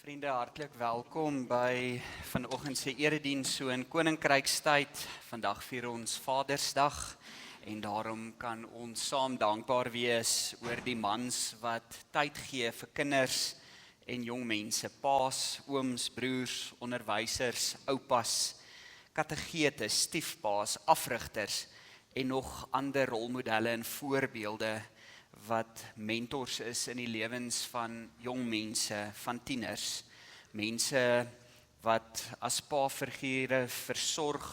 Vriende, hartlik welkom by vanoggend se erediens so in Koninkrykstyd. Vandag vier ons Vadersdag en daarom kan ons saam dankbaar wees oor die mans wat tyd gee vir kinders en jong mense, paas, ooms, broers, onderwysers, oupas, kategetes, stiefpaas, afrigters en nog ander rolmodelle en voorbeelde wat mentors is in die lewens van jong mense, van tieners, mense wat as pa-figure versorg,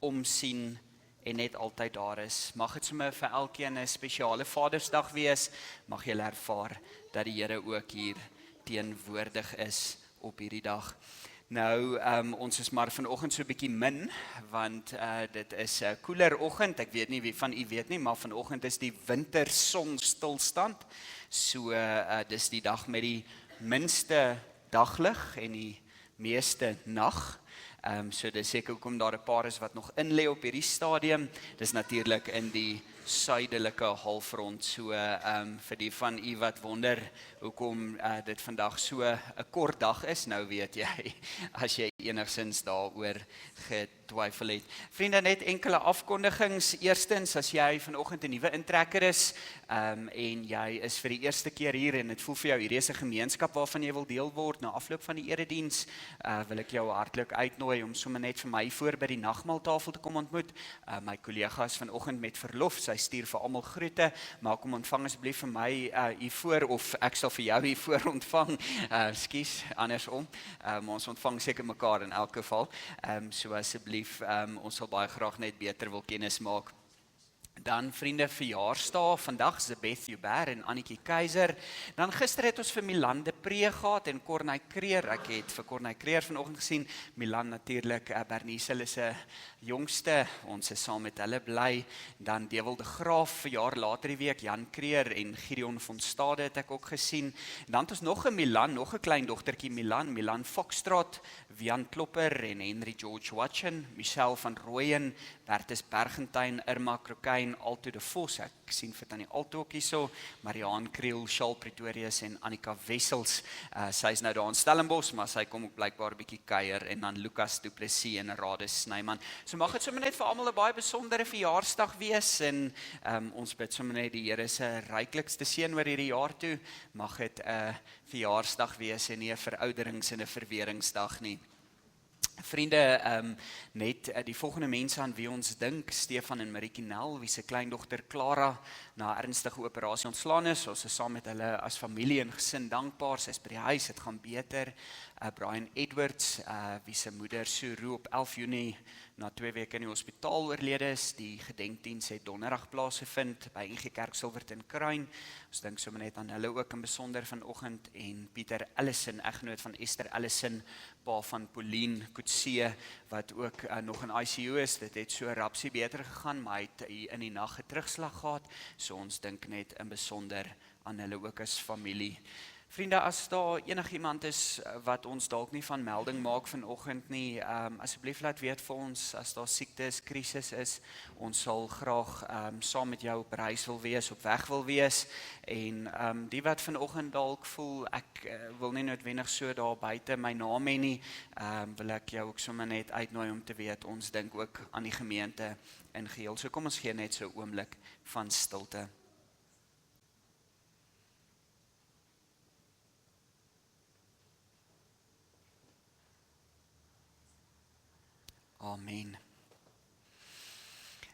omsien en net altyd daar is. Mag dit sommer vir elkeen 'n spesiale Vadersdag wees, mag julle ervaar dat die Here ook hier teenwoordig is op hierdie dag. Nou, ons is maar vanoggend so 'n bietjie min, want dit is 'n koeler oggend. Ek weet nie wie van u weet nie, maar vanoggend is die wintersonstilstand. So, dis die dag met die minste daglig en die meeste nag. So dis seker hoekom daar 'n paar is wat nog in lê op hierdie stadium. Dis natuurlik in die suidelike halfrond. So vir die van u wat wonder hoekom dit vandag so 'n kort dag is, nou weet jy, as jy enigsins daaroor getwyfel het. Vriende, net enkele afkondigings. Eerstens, as jy vanoggend 'n nuwe intrekker is en jy is vir die eerste keer hier en dit voel vir jou hierdie is 'n gemeenskap waarvan jy wil deel word, na afloop van die erediens, wil ek jou hartlik uitnooi om sommer net vir my voor by die nagmaaltafel te kom ontmoet. My kollegas vanoggend met verlof, sy stuur vir almal groete, maar kom ontvang asseblief vir my hier voor, of ek sal vir jou hier voor ontvang. Skus, andersom. Ons ontvang seker mekaar in elk geval. So asseblief, ons sal baie graag net beter wil kennis maak. Dan vriende, verjaarsdae, vandag is Beth Joubert en Annetjie Keiser. Dan gister het ons vir Milan de Pre gehad en Corneille Creer. Ek het vir Corneille Creer vanoggend gesien. Milan natuurlik, Bernice, hulle se jongste. Ons is saam met hulle bly. Dan Dewel de Graaf verjaar later die week. Jan Creer en Gideon von Stade het ek ook gesien. Dan het ons nog 'n Milan, nog 'n klein dogtertjie Milan Foxtrot, Wian Klopper en Henry George Watchen, Michelle van Rooyen, Bertus Bergentyn, Irma Krokyn, Alto de Vos, ek sien vir tannie Alto ook hierso, Mariaan Kriel, Charles Pretorius en Annika Wessels. Sy is nou daar in Stellenbosch, maar sy kom ook blykbaar 'n bietjie kuier, en dan Lucas Du Plessis en Radis Snyman. So mag dit sommer net vir almal 'n baie besondere verjaarsdag wees, en ons bid sommer net die Here se ryklikste seën oor hierdie jaar toe. Mag dit 'n verjaarsdag wees en nie 'n verouderings- en 'n verweringsdag nie. Vriende, net die volgende mense aan wie ons dink, Stefan en Marieke Nel, wie se kleindogter Clara na 'n ernstige operasie ontslaan is. Ons is saam met hulle as familie en gesin dankbaar. Sy is by die huis, dit gaan beter. Brian Edwards, wie se moeder Suru op 11 Junie na 2 weke in die hospitaal oorlede is. Die gedenkdiens het donderdag plaasgevind by NG Kerk Silverton Kruin. Ons dink sommer net aan hulle ook in besonder vanoggend, en Pieter Allison, eggenoot van Esther Allison, pa van Pauline Coetzee, wat ook nog in ICU is. Dit het so rapsie beter gegaan, maar hy het in die nag 'n terugslag gehad. So ons dink net in besonder aan hulle ook as familie. Vriende, as daar enigiemand is wat ons dalk nie van melding maak vanoggend nie, asseblief laat weet vir ons as daar siekte is, krisis is. Ons sal graag saam met jou op reis wil wees, op weg wil wees. En die wat vanoggend dalk voel, ek wil nie noodwendig so daar buite my naam hê nie, wil ek jou ook sommer net uitnooi om te weet, ons dink ook aan die gemeente in geheel. So kom ons gee net so 'n oomblik van stilte. Amen.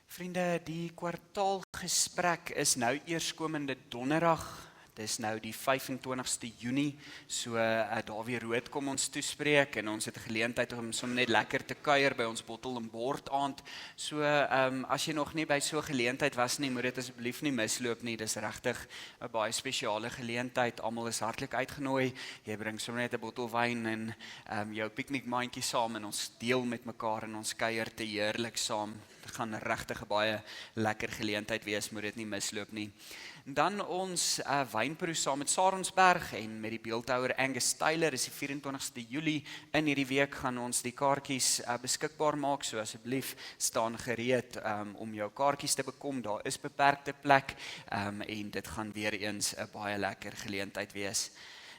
Vriende, die kwartaalgesprek is nou eerskomende donderdag. Dis nou die 25ste Junie, so Dawie Rood kom ons toespreek, en ons het 'n geleentheid om sommer net lekker te kuier by ons bottel en bord aand. So as jy nog nie by so 'n geleentheid was nie, moet dit asseblief nie misloop nie. Dis regtig 'n baie spesiale geleentheid. Almal is hartlik uitgenooi. Jy bring sommer net 'n bottel wyn en jou piknikmandjie saam, en ons deel met mekaar en ons kuier te heerlik saam. Dit gaan regtig 'n baie lekker geleentheid wees, moet dit nie misloop nie. Dan ons wynproe saam met Sarensberg en met die beeldhouer Angus Taylor is die 24ste Julie. In hierdie week gaan ons die kaartjies beskikbaar maak, so asseblief staan gereed om jou kaartjies te bekom. Daar is beperkte plek en dit gaan weer eens 'n baie lekker geleentheid wees.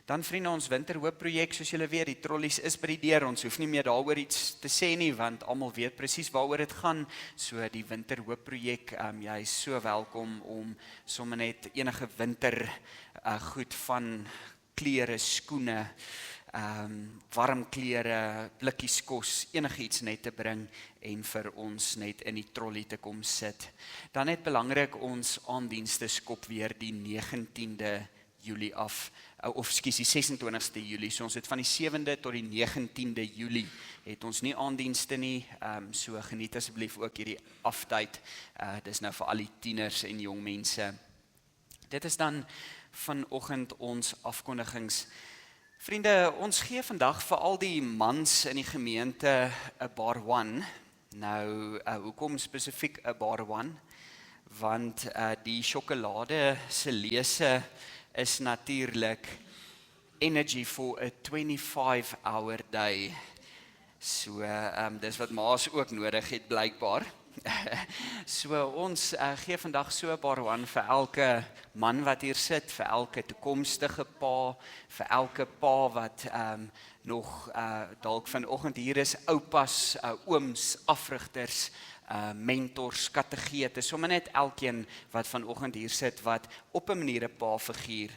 Dan vriende, ons winterhoopprojek, soos julle weet, die trollies is by die deur. Ons hoef nie meer daaroor iets te sê nie, want almal weet presies waaroor dit gaan. So die winterhoopprojek, jy is so welkom om sommer net enige winter goed van klere, skoene, warm klere, blikkies kos, enigiets net te bring en vir ons net in die trollie te kom sit. Dan net belangrik, ons aandienste skop weer die 19de Julie af, of skus, die 26ste Julie, so ons het van die 7de tot die 19de Julie, het ons nie aandienste nie, so geniet asseblief ook hierdie aftyd, dis nou vir al die tieners en jong mense. Dit is dan vanoggend ons afkondigings. Vriende, ons gee vandag vir al die mans in die gemeente 'n bar one. Nou, hoekom spesifiek 'n bar one? Want die sjokolade se lese is natuurlik energy for a 25-hour day. So, dis wat ma's ook nodig het blykbaar. So, ons gee vandag so 'n bar one vir elke man wat hier sit, vir elke toekomstige pa, vir elke pa wat nog dalk vanoggend hier is, oupas, ooms, afrigters, mentors, kategete, sommer net elkeen wat vanoggend hier sit, wat op 'n manier 'n pa-figuur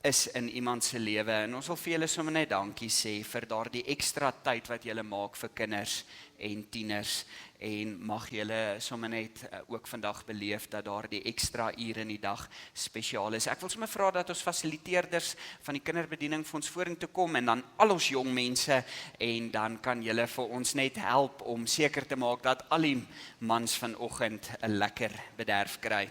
is in iemand se lewe. En ons wil vir julle sommer net dankie sê vir daardie ekstra tyd wat julle maak vir kinders en tieners. En mag julle sommer net ook vandag beleef dat daardie ekstra ure in die dag spesiaal is. Ek wil sommer vra dat ons fasiliteerders van die kinderbediening vir ons vorentoe kom en dan al ons jong mense, en dan kan julle vir ons net help om seker te maak dat al die mans vanoggend 'n lekker bederf kry.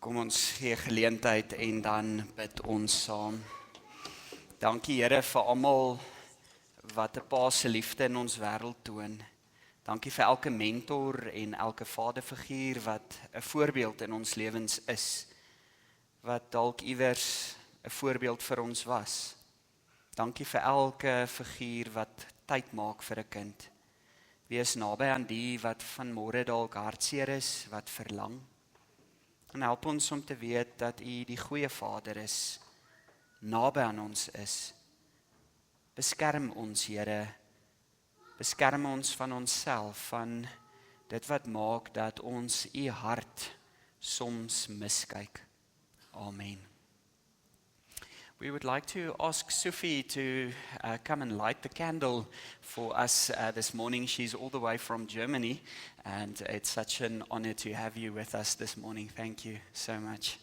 Kom ons gee geleentheid en dan bid ons saam. Dankie Here vir almal wat 'n Pa se liefde in ons wêreld toon. Dankie vir elke mentor en elke vaderfiguur wat 'n voorbeeld in ons lewens is, wat dalk iewers 'n voorbeeld vir ons was. Dankie vir elke figuur wat tyd maak vir 'n kind. Wees naby aan die wat vanmôre dalk hartseer is, wat verlang. En help ons om te weet dat U die goeie Vader is, naby aan ons is. Beskerm ons, Here. Beskerm ons van onsself, van dit wat maak dat ons U hart soms miskyk. Amen. We would like to ask Sophie to come and light the candle for us this morning. She's all the way from Germany, and it's such an honor to have you with us this morning. Thank you so much.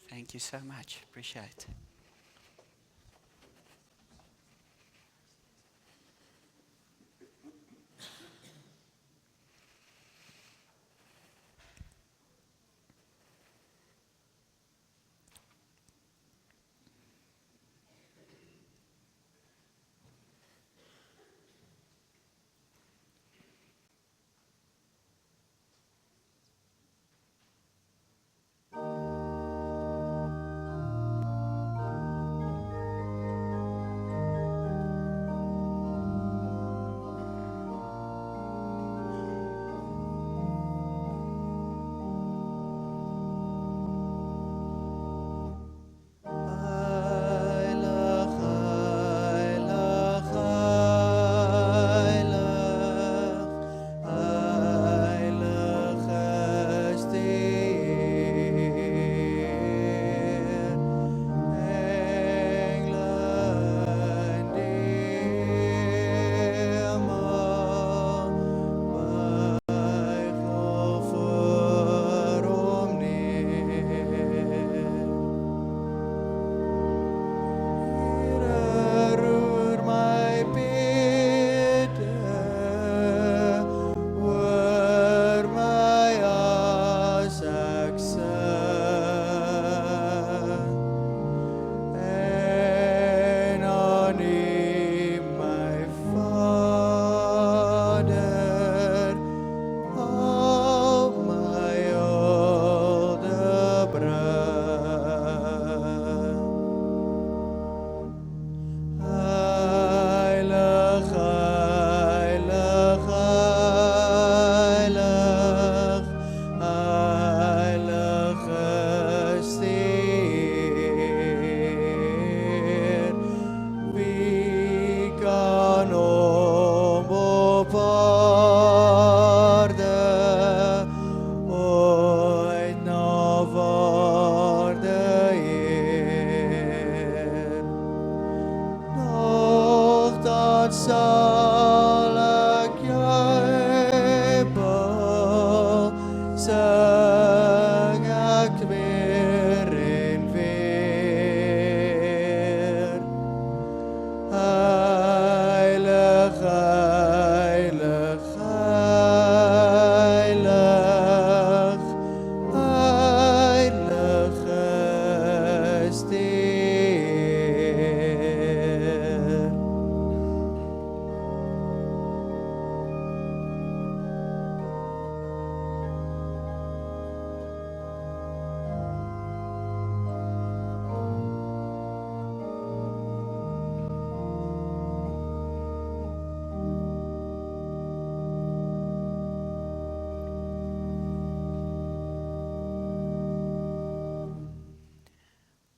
Thank you so much. Appreciate it.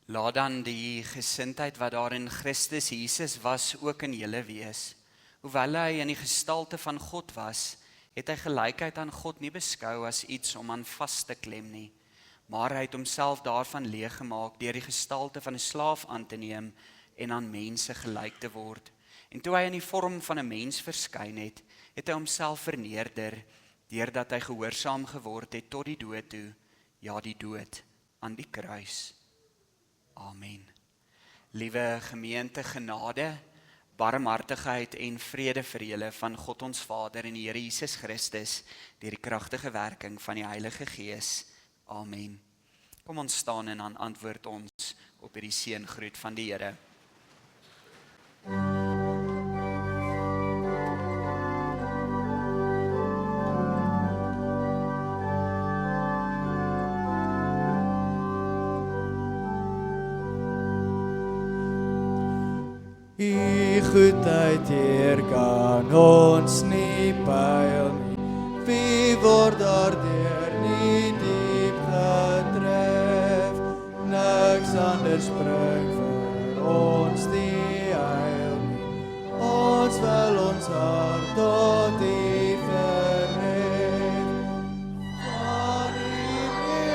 Laat dan die gesindheid wat daar in Christus Jesus was ook in julle wees. Hoewel hy in die gestalte van God was, het hy gelykheid aan God nie beskou as iets om aan vas te klem nie, maar hy het homself daarvan leeg gemaak deur die gestalte van 'n slaaf aan te neem en aan mense gelyk te word. En toe hy in die vorm van 'n mens verskyn het, het hy homself verneder, deurdat hy gehoorsaam geword het tot die dood toe, ja die dood aan die kruis. Amen. Liewe gemeente, genade, barmhartigheid en vrede vir julle van God ons Vader en die Here Jesus Christus, deur die kragtige werking van die Heilige Gees. Amen. Kom ons staan en dan antwoord ons op hierdie seëngroet van die Here. U goedheid, Heer, kan ons nie pyl nie. Wie word daardeur nie diep getref? Niks anders bring vir ons die heil nie. Ons wil ons hart tot U verhef. Van U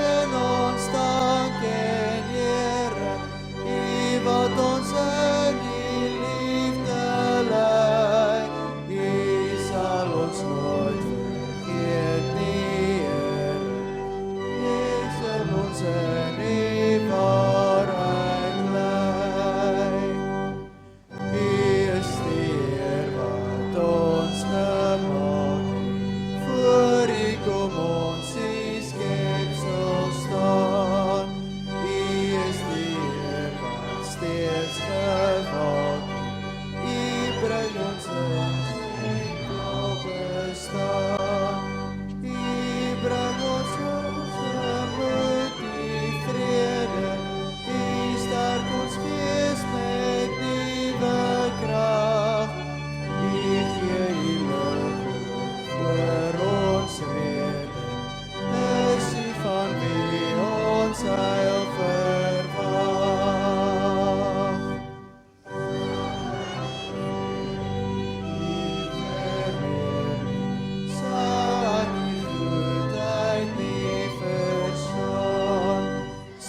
en ons dank en Here, U wat ons in U liefde lei. U sal ons nooit vergeet nie, Here. U sal ons in U waarheid lei. U is die Heer wat ons gemaak het. Voor U kom ons U skepsel staan. U is die Heer wat steeds gewaak het. U bring ons in enkel bestaan. U bring ons met die vrede. U sterk ons gees met nuwe krag. U gee U lig oor ons rede. Is U van wie ons heil verwag.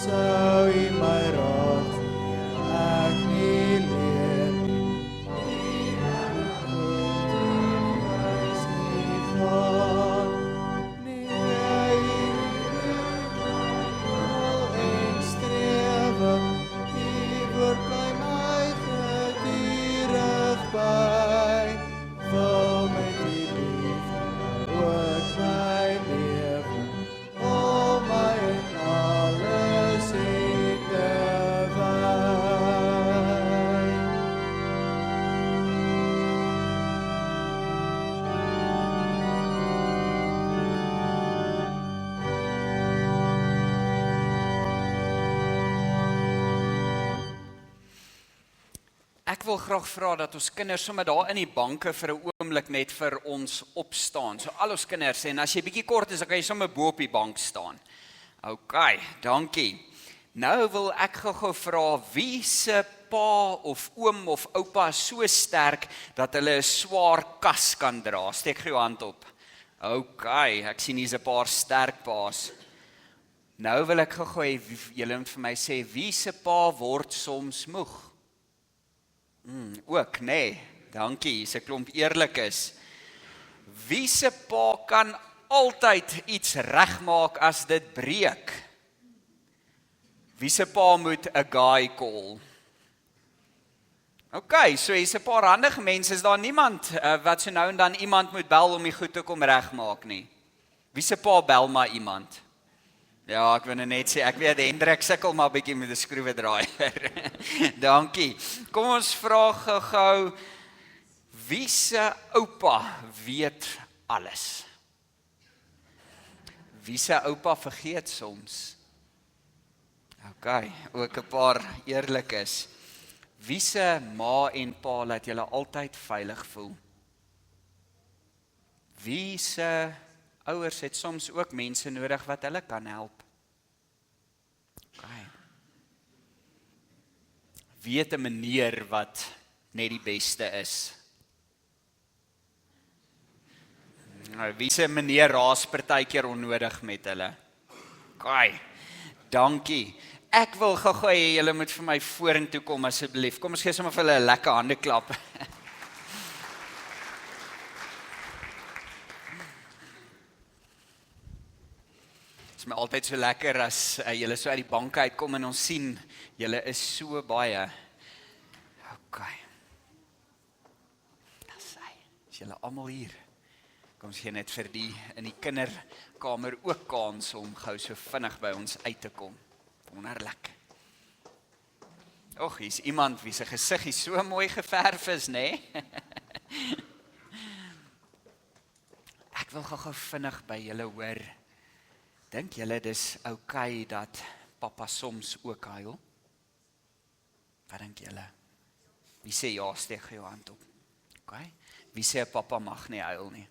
Sou U my raad gee, ek nie leer nie. U wys nie gaan. Nee, U en strewe. U woord bly my gedurig by. Vul met U liefde ook my lewe. Om my en alles U te wy. Ek wil graag vra dat ons kinders sommer daar in die banke vir 'n oomblik net vir ons opstaan. So al ons kinders, en as jy bietjie kort is, dan kan jy sommer bo op die bank staan. OK, dankie. Nou wil ek gou vra, wie se pa of oom of oupa is so sterk dat hulle 'n swaar kas kan dra? Steek jou hand op. OK, ek sien hier's 'n paar sterk paas. Nou wil ek gou hê julle moet vir my sê, wie se pa word soms moeg? Ook, nee, dankie, hier's 'n klomp eerlikes. Wie se pa kan altyd iets regmaak as dit breek? Wie se pa moet 'n guy call? OK, so hier's 'n paar handige mense. Is daar niemand wat so nou en dan iemand moet bel om die goed te kom regmaak nie? Wie se pa bel maar iemand? Ja, ek wil net sê, ek weet Hendrik sukkel maar bietjie met 'n skroewedraaier. Dankie. Kom ons vra gou, wie se oupa weet alles? Wie se oupa vergeet soms? OK, ook 'n paar eerlikes. Wie se ma en pa laat julle altyd veilig voel? Wie se ouers het soms ook mense nodig wat hulle kan help? Okay. Wie het 'n meneer wat net die beste is? Wie se meneer raas partykeer onnodig met hulle? Okay. Dankie. Ek wil gou hê julle moet vir my vorentoe kom asseblief. Kom ons gee sommer vir hulle 'n lekker hande klap. altyd so lekker as julle so uit die bank uitkom en ons sien, julle is so baie. OK. Dis hy. Is julle almal hier? Kom ons gee net vir die in die kinderkamer ook kans om gou so vinnig by ons uit te kom. Wonderlik. Och, hier's iemand wie se gesiggie so mooi geverf is, né? Ek wil gou vinnig by julle hoor. Dink julle dis okay dat pappa soms ook huil? Wat dink julle? Wie sê ja, steek jou hand op. Okay? Wie sê pappa mag nie huil nie?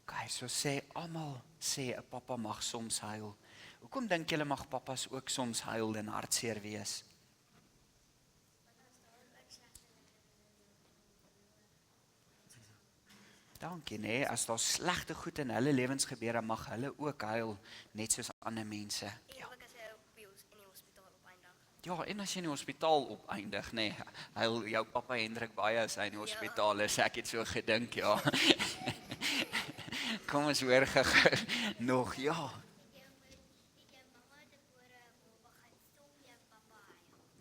Okay, so sê almal sê 'n pappa mag soms huil. Hoekom dink julle mag pappas ook soms huil en hartseer wees? Dankie, nee, as daar slegte goed in hulle lewens gebeur, dan mag hulle ook huil, net soos ander mense. Ja, en as jy in die hospitaal opeindig, nee, huil jou pappa Hendrik baie as hy in die hospitaal is, ek het so gedink, ja. Kom ons hoor gou nog, ja.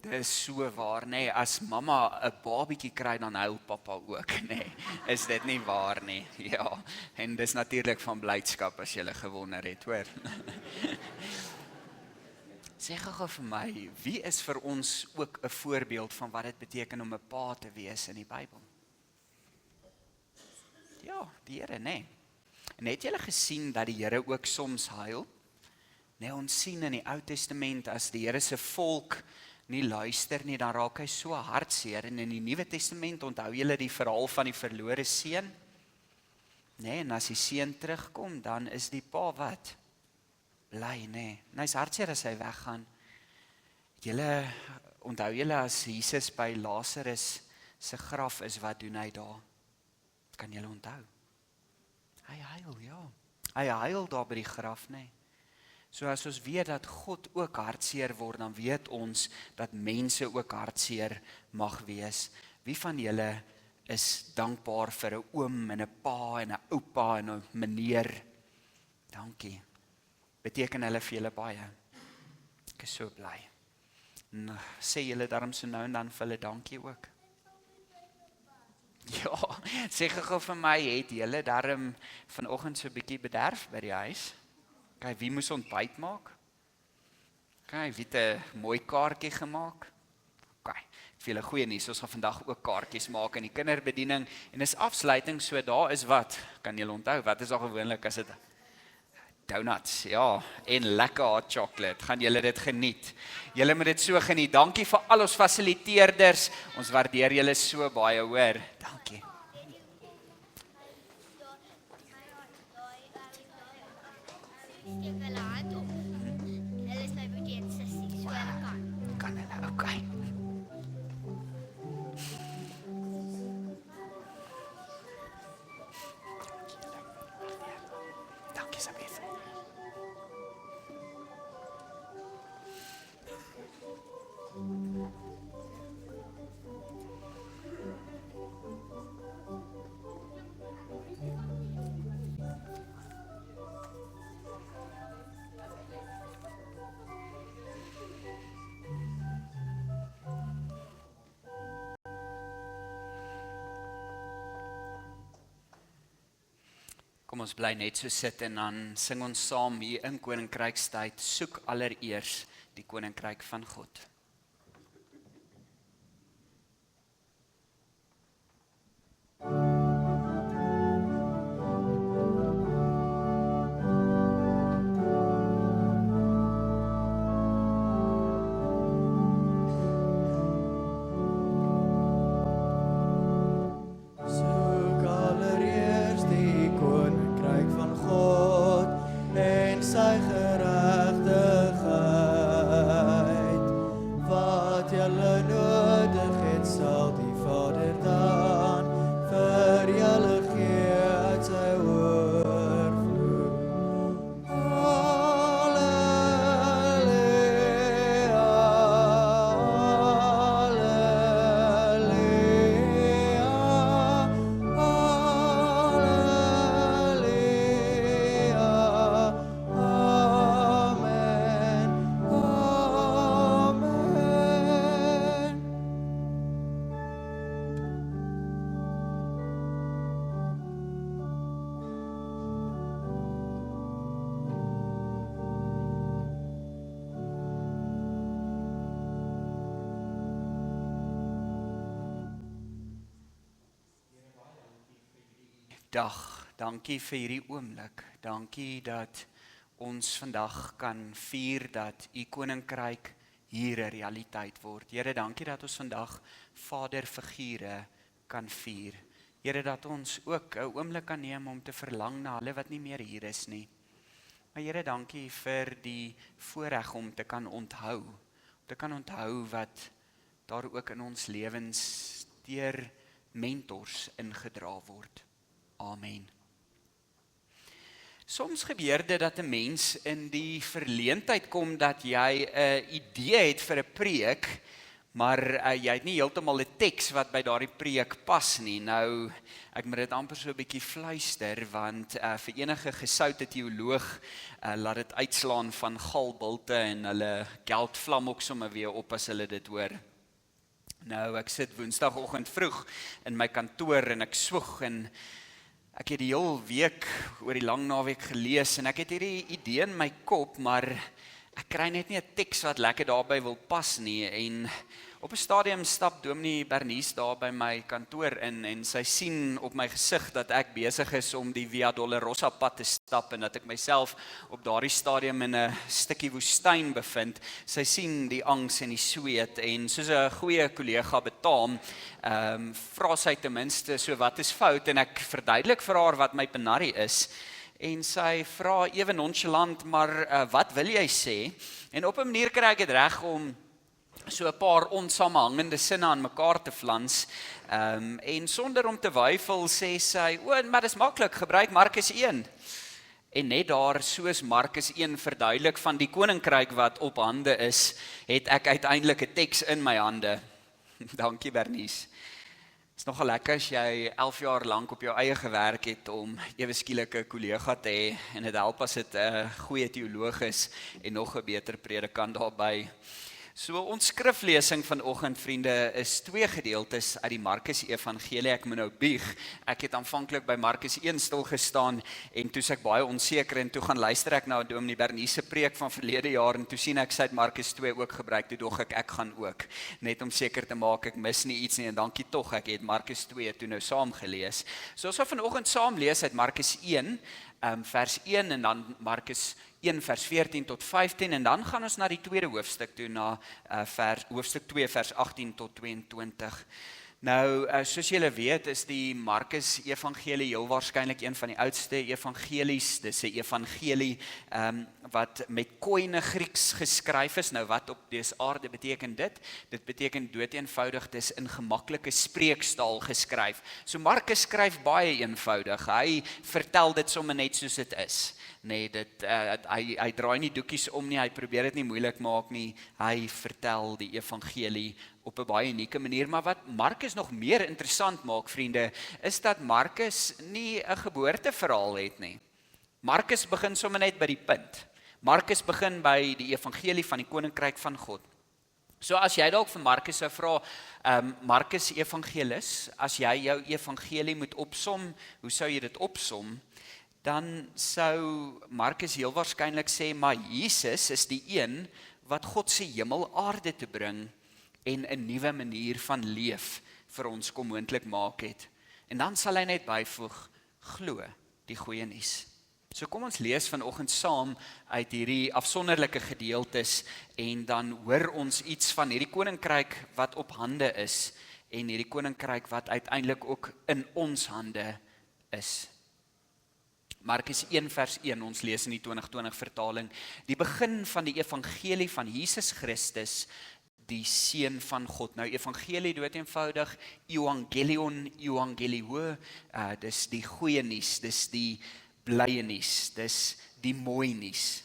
Dis so waar, nee, as mamma 'n babietjie kry, dan huil pappa ook, nee, is dit nie waar nie, ja, en dis natuurlik van blydskap as jy gewonder het, hoor. Sê gou vir my, wie is vir ons ook 'n voorbeeld van wat dit beteken om 'n pa te wees in die Bybel? Ja, die Here, nee. En het julle gesien dat die Here ook soms huil? Nee, ons sien in die Ou Testament as die Here se volk nie luister nie, dan raak hy so hartseer. En in die Nuwe Testament onthou julle die verhaal van die verlore seun? Nee, en as die seun terugkom, dan is die pa wat? Bly, nee. En hy's hartseer as hy weggaan. Onthou julle as Jesus by Lazarus se graf is, wat doen hy daar? Kan julle onthou? Hy huil, ja. Hy huil daar by die graf, nee. So as ons weet dat God ook hartseer word, dan weet ons dat mense ook hartseer mag wees. Wie van julle is dankbaar vir 'n oom en 'n pa en 'n oupa en 'n meneer? Dankie. Beteken hulle vir julle baie. Ek is so bly. En sê julle daarom so nou en dan vir hulle dankie ook. Ja, sê gou vir my, het julle daarom vanoggend so 'n bietjie bederf by die huis? Kyk, wie moes ontbyt maak? Kyk, wie het 'n mooi kaartjie gemaak? Kyk, ek vir julle goeie nuus, ons gaan vandag ook kaartjies maak in die kinderbediening en dis afsluiting, so daar is wat? Kan julle onthou, wat is daar gewoonlik as dit? Donuts, ja, en lekker hot chocolate, gaan julle dit geniet. Julle moet dit so geniet. Dankie vir al ons fasiliteerders, ons waardeer julle so baie, hoor. Dankie. Kan hulle, okay. Dankie asseblief. Kom ons bly net so sit en dan sing ons saam hier in Koninkrykstyd, soek allereers die Koninkryk van God. Sy geregtigheid dag. Dankie vir hierdie oomblik. Dankie dat ons vandag kan vier dat u koninkryk hier 'n realiteit word. Here, dankie dat ons vandag vaderfigure kan vier. Here, dat ons ook 'n oomblik kan neem om te verlang na hulle wat nie meer hier is nie. Maar Here, dankie vir die voorreg om te kan onthou. Te kan onthou wat daar ook in ons lewens deur mentors ingedra word. Amen. Soms gebeur dit dat 'n mens in die verleentheid kom dat jy 'n idee het vir 'n preek, maar jy het nie heeltemal 'n teks wat by daardie preek pas nie. Nou, ek moet dit amper so 'n bietjie fluister, want vir enige gesoute teoloog laat dit uitslaan van galbulte en hulle geld vlam ook sommer weer op as hulle dit hoor. Nou, ek sit woensdagoggend vroeg in my kantoor en ek swoeg en ek het die hele week oor die lang naweek gelees en ek het hierdie idee in my kop, maar ek kry net nie 'n teks wat lekker daarby wil pas nie. En op 'n stadium stap Dominee Bernice daar by my kantoor in en sy sien op my gesig dat ek besig is om die Via Dolorosa pad te stap en dat ek myself op daardie stadium in 'n stukkie woestyn bevind. Sy sien die angs en die sweet en soos 'n goeie kollega betaam, vra sy ten minste so wat is fout en ek verduidelik vir haar wat my penarie is. En sy vra ewe nonchalant, maar wat wil jy sê? En op 'n manier kry ek dit reg om so 'n paar onsamehangende sinne aan mekaar te flans. En sonder om te weifel sê sy, maar dis maklik, gebruik Markus 1. En net daar, soos Markus 1 verduidelik van die koninkryk wat op hande is, het ek uiteindelik 'n teks in my hande. Dankie Bernice. Het is nogal lekker as jy 11 jaar lank op jou eie gewerk het om ewe skielik 'n kollega te hê en dit help as dit 'n goeie teoloog is en nog 'n beter predikant daarbey. So ons skriflesing vanoggend, vriende, is 2 gedeeltes uit die Markus Evangelie. Ek moet nou bieg. Ek het aanvanklik by Markus 1 stil gestaan en toe ek baie onseker en toe gaan luister ek na Dominee Bernice se preek van verlede jaar en toe sien ek sy het Markus 2 ook gebruik. Toe dog ek gaan ook, net om seker te maak ek mis nie iets nie en dankie tog, ek het Markus 2 toe nou saam gelees. So ons gaan vanoggend saam lees uit Markus 1 vers 1 en dan Markus 1 vers 14 tot 15 en dan gaan ons na die tweede hoofstuk toe, na hoofstuk 2 vers 18 tot 22. Nou, soos julle weet, is die Markus Evangelie heel waarskynlik een van die oudste evangelies. Dis 'n evangelie wat met koine Grieks geskryf is. Nou, wat op dese aarde beteken dit? Dit beteken doeteenvoudig, dis in gemaklike spreekstaal geskryf. So Markus skryf baie eenvoudig. Hy vertel dit sommer net soos dit is. Nee, hy draai nie doekies om nie, hy probeer dit nie moeilik maak nie. Hy vertel die evangelie op 'n baie unieke manier, maar wat Markus nog meer interessant maak, vriende, is dat Markus nie 'n geboorteverhaal het nie. Markus begin sommer net by die punt. Markus begin by die evangelie van die koninkryk van God. So as jy dalk vir Markus sou vra, Markus evangelis, as jy jou evangelie moet opsom, hoe sou jy dit opsom? Dan sou Markus heel waarskynlik sê, maar Jesus is die een wat God se hemel aarde te bring en 'n nuwe manier van leef vir ons kom moontlik maak het. En dan sal hy net byvoeg, glo die goeie nuus. So kom ons lees vanoggend saam uit hierdie afsonderlike gedeeltes en dan hoor ons iets van hierdie koninkryk wat op hande is en hierdie koninkryk wat uiteindelik ook in ons hande is. Markus 1 vers 1, ons lees in die 2020 vertaling, die begin van die evangelie van Jesus Christus, die seun van God. Nou evangelie doeteenvoudig, evangelion, evangelio, dis die goeie nuus, dis die blye nuus, dis die mooi nuus.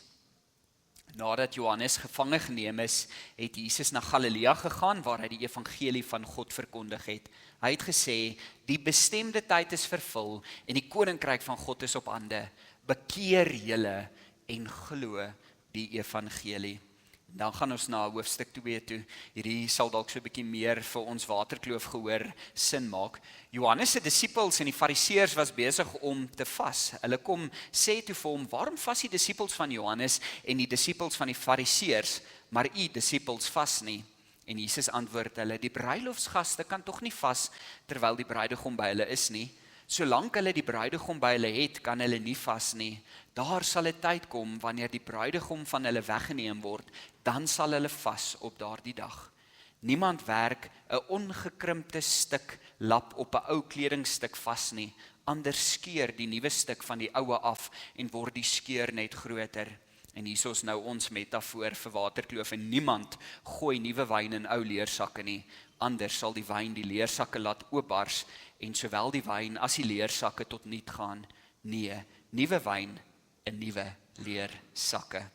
Nadat Johannes gevange geneem is, het Jesus na Galilea gegaan waar hy die evangelie van God verkondig het. Hy het gesê, die bestemde tyd is vervul en die koninkryk van God is op hande. Bekeer julle en glo die evangelie. Dan gaan ons na hoofstuk 2 toe. Hierdie sal dalk so 'n bietjie meer vir ons waterkloof gehoor sin maak. Johannes se disippels en die fariseërs was besig om te vas. Hulle kom sê toe vir hom, waarom vas die disippels van Johannes en die disippels van die fariseërs, maar u disippels vas nie? En Jesus antwoord hulle, die bruilofsgaste kan tog nie vas terwyl die bruidegom by hulle is nie. Solank hulle die bruidegom by hulle het, kan hulle nie vas nie. Daar sal 'n tyd kom wanneer die bruidegom van hulle weggeneem word, dan sal hulle vas op daardie dag. Niemand werk 'n ongekrimpte stuk lap op 'n ou kledingstuk vas nie, anders skeur die nuwe stuk van die oue af en word die skeur net groter. En hier is nou ons metafoor vir waterkloof, en niemand gooi nuwe wyn in ou leersakke nie, anders sal die wyn die leersakke laat oopbars en sowel die wyn as die leersakke tot niet gaan. Nee, nuwe wyn in nuwe leersakke.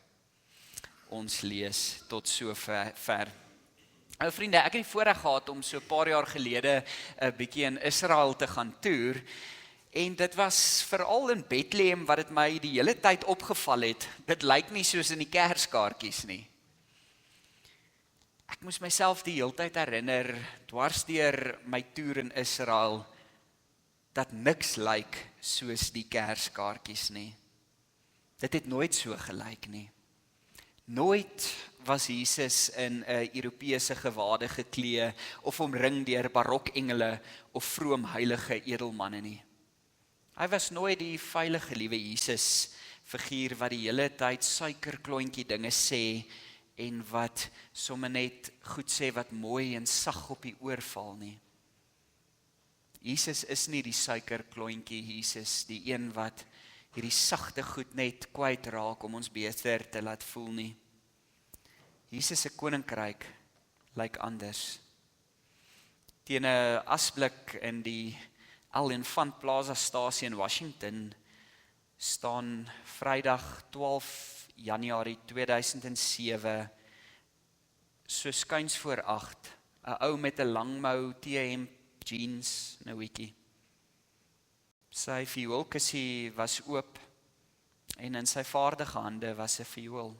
Ons lees tot so ver. Nou vriende, ek het die voorreg gehad om so 'n paar jaar gelede 'n bietjie in Israel te gaan toer. En dit was veral in Bethlehem wat dit my die hele tyd opgeval het. Dit lyk nie soos in die kerskaartjies nie. Ek moes myself die hele tyd herinner, dwars deur my toer in Israel, dat niks lyk soos die kerskaartjies nie. Dit het nooit so gelyk nie. Nooit was Jesus in 'n Europese gewade geklee of omring deur barokengele of vroom heilige edelmanne nie. Hy was nooit die veilige liewe Jesus figuur wat die hele tyd suikerklontjie dinge sê en wat sommer net goed sê wat mooi en sag op die oor val nie. Jesus is nie die suikerklontjie Jesus, die een wat hierdie sagte goed net kwyt raak om ons beter te laat voel nie. Jesus se koninkryk lyk anders. Teen 'n asblik in die Al Infant Plaza stasie in Washington staan Vrydag 12 Januarie 2007 so skuins voor 8, 'n ou met 'n langmou T-hemp, jeans, 'n wikkie. Sy vioolkussie was oop en in sy vaardige hande was 'n viool.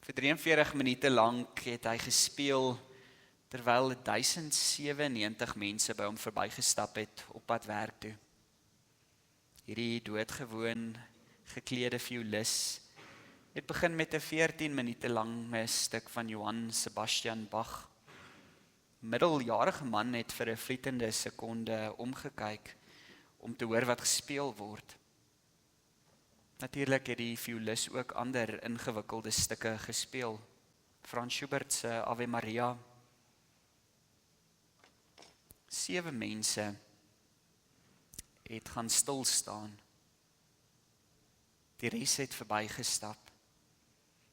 Vir 43 minute lank het hy gespeel terwyl 1097 mense by hom verbygestap het op pad werk toe. Hierdie doodgewoon geklede violis het begin met 'n 14 minute lange stuk van Johann Sebastian Bach. Middeljarige man het vir 'n vlietende sekonde omgekyk om te hoor wat gespeel word. Natuurlik het die violis ook ander ingewikkelde stukke gespeel. Franz Schubert se Ave Maria. 7 mense het gaan stil staan. Die res het verbygestap.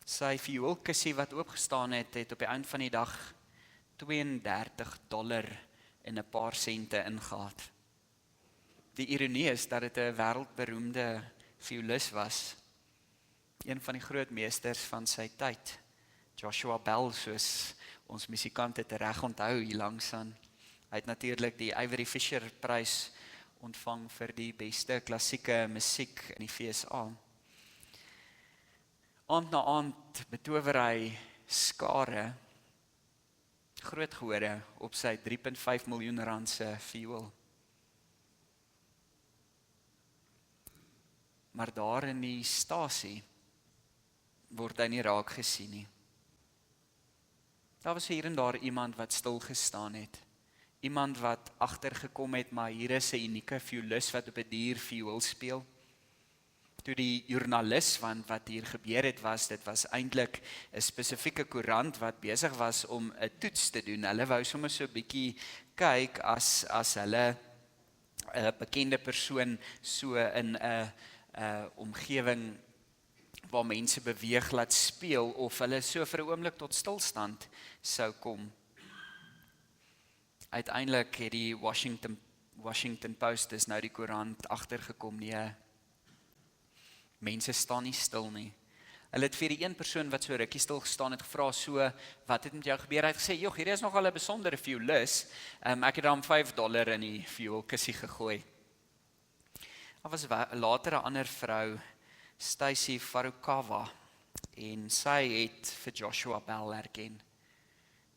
Sy vioolkussie wat oopgestaan het, het op die eind van die dag $32 en 'n paar sente ingehaat. Die ironie is dat dit 'n wêreldberoemde violis was. Een van die groot meesters van sy tyd. Joshua Bell, soos ons musikante reg onthou hier langs aan. Hy het natuurlik die Ivory Fisher prys ontvang vir die beste klassieke musiek in die VSA. Aand na aand betower hy skare, groot gehore op sy 3,5 miljoen rand se viool. Maar daar in die stasie word hy nie raak gesien nie. Daar was hier en daar iemand wat stil gestaan het. Iemand wat agtergekom het, maar hier is 'n unieke violis wat op 'n duur viool speel. Toe die joernalis van wat hier gebeur het was, dit was eintlik 'n spesifieke koerant wat besig was om 'n toets te doen. Hulle wou sommer so 'n bietjie kyk as hulle 'n bekende persoon so in 'n omgewing waar mense beweeg laat speel of hulle so vir 'n oomblik tot stilstand sou kom. Uiteindelik het die Washington Post, dis nou die koerant, agtergekom, nee, mense staan nie stil nie. Hulle het vir die een persoon wat so rukkie stil gestaan het gevra, so, wat het met jou gebeur? Hy het gesê, joh, hier is nogal 'n besondere violis, ek het dan $5 in die vioolkussie gegooi. Daar was later 'n ander vrou, Stacy Farukawa, en sy het vir Joshua Bell herken.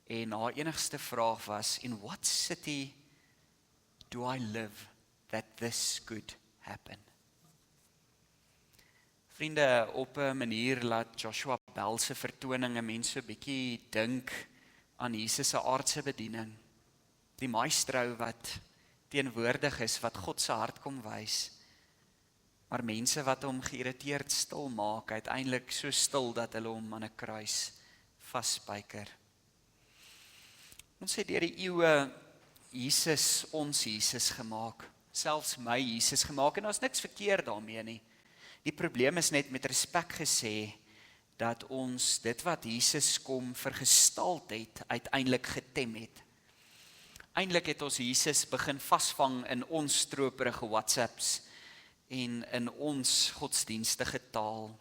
En haar enigste vraag was, in what city do I live that this could happen? Vriende, op 'n manier laat Joshua Bell se vertoning 'n mens so 'n bietjie dink aan Jesus se aardse bediening. Die maestro wat teenwoordig is wat God se hart kom wys. Maar mense wat hom geïrriteerd stil maak, uiteindelik so stil dat hulle hom aan 'n kruis vasspyker. Ons het deur die eeue Jesus, ons Jesus gemaak, selfs my Jesus gemaak, en daar's niks verkeerd daarmee nie. Die probleem is net met respek gesê, dat ons dit wat Jesus kom vergestalt het, uiteindelik getem het. Eindelik het ons Jesus begin vasvang in ons stroperige WhatsApps, en in ons godsdienstige taal,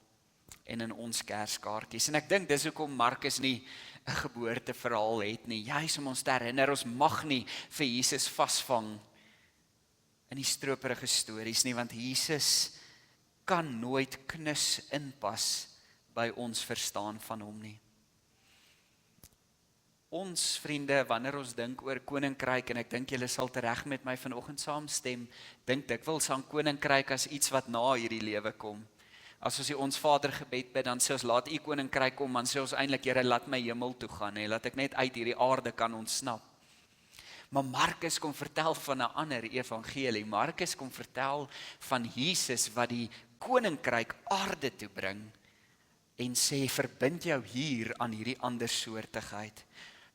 en in ons kerskaartjies. En ek dink dis hoekom Markus nie 'n geboorteverhaal het nie, juis om ons te herinner, ons mag nie vir Jesus vasvang in die stroperige stories nie, want Jesus kan nooit knus inpas by ons verstaan van hom nie. Ons vriende, wanneer ons dink oor koninkryk, en ek dink julle sal tereg met my vanoggend saamstem, dink dikwels aan koninkryk as iets wat na hierdie lewe kom. As ons die ons Vader gebed bid, dan sê ons, laat u koninkryk kom, dan sê ons eintlik, Here, laat my hemel toe gaan, laat ek net uit hierdie aarde kan ontsnap. Maar Markus kom vertel van 'n ander evangelie. Markus kom vertel van Jesus wat die koninkryk aarde toe bring, en sê, verbind jou hier aan hierdie andersoortigheid.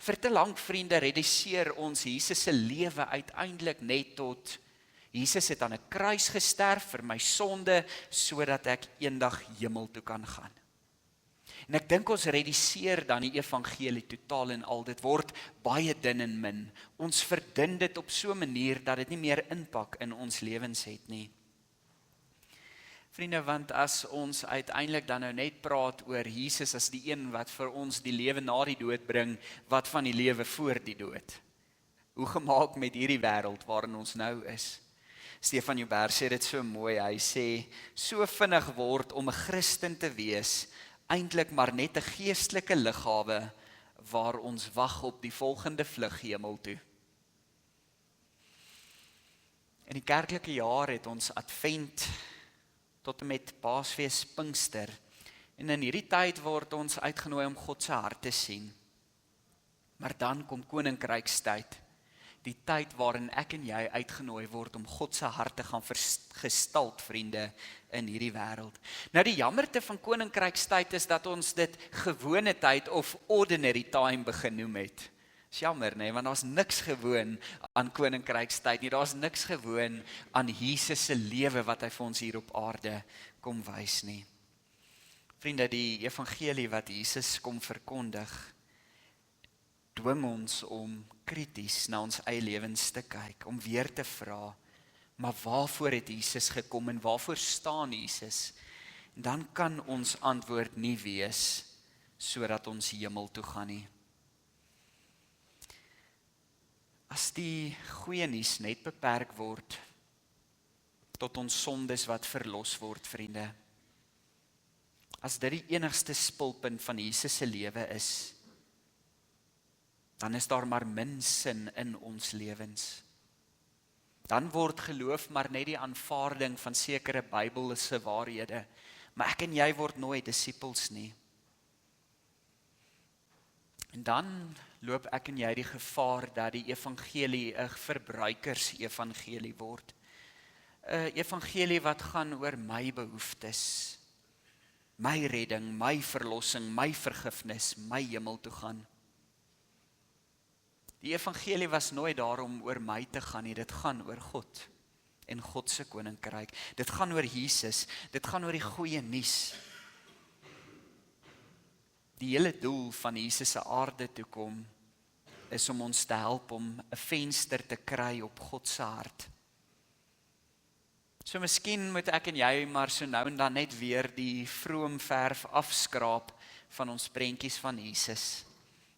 Vir te lank, vriende, reduseer ons Jesus se lewe uiteindelik net tot, Jesus het aan 'n kruis gesterf vir my sonde, sodat ek eendag hemel toe kan gaan. En ek dink ons reduseer dan die evangelie totaal en al, dit word baie dun en min. Ons verdun dit op so 'n manier dat dit nie meer impak in ons lewens het nie. Vriende, want as ons uiteindelik dan nou net praat oor Jesus as die een wat vir ons die lewe na die dood bring, wat van die lewe voor die dood? Hoe gemaak met hierdie wêreld waarin ons nou is? Stefan Joubert sê dit so mooi, hy sê, so vinnig word om 'n Christen te wees, eintlik maar net 'n geestelike liggawe, waar ons wag op die volgende vlug hemel toe. In die kerklike jaar het ons Advent, tot en met Paasfees, Pinkster, en in hierdie tyd word ons uitgenooi om God se hart te sien. Maar dan kom koninkrykstyd, die tyd waarin ek en jy uitgenooi word om God se hart te gaan gestalt, vriende, in hierdie wêreld. Nou die jammerte van koninkrykstyd is dat ons dit gewone tyd of ordinary time begin noem het. Is jammer, nee, want daar's niks gewoon aan koninkrykstyd nie, daar's niks gewoon aan Jesus se lewe wat hy vir ons hier op aarde kom wys nie. Vriende, die evangelie wat Jesus kom verkondig, dwing ons om krities na ons eie lewens te kyk, om weer te vra, maar waarvoor het Jesus gekom en waarvoor staan Jesus? En dan kan ons antwoord nie wees, sodat ons hemel toe gaan nie. As die goeie nuus net beperk word tot ons sondes wat verlos word, vriende, as dit die enigste spulpunt van Jesus se lewe is, dan is daar maar min sin in ons lewens. Dan word geloof maar net die aanvaarding van sekere Bybelse waarhede, maar ek en jy word nooit disippels nie. En dan loop ek en jy die gevaar dat die evangelie 'n verbruikers-evangelie word. 'n Evangelie wat gaan oor my behoeftes, my redding, my verlossing, my vergifnis, my hemel toe gaan. Die evangelie was nooit daar om oor my te gaan nie, dit gaan oor God en God se koninkryk. Dit gaan oor Jesus, dit gaan oor die goeie nuus. Die hele doel van Jesus se aarde toe kom, is om ons te help om 'n venster te kry op God se hart. So miskien moet ek en jy maar so nou en dan net weer die vroom verf afskraap van ons prentjies van Jesus.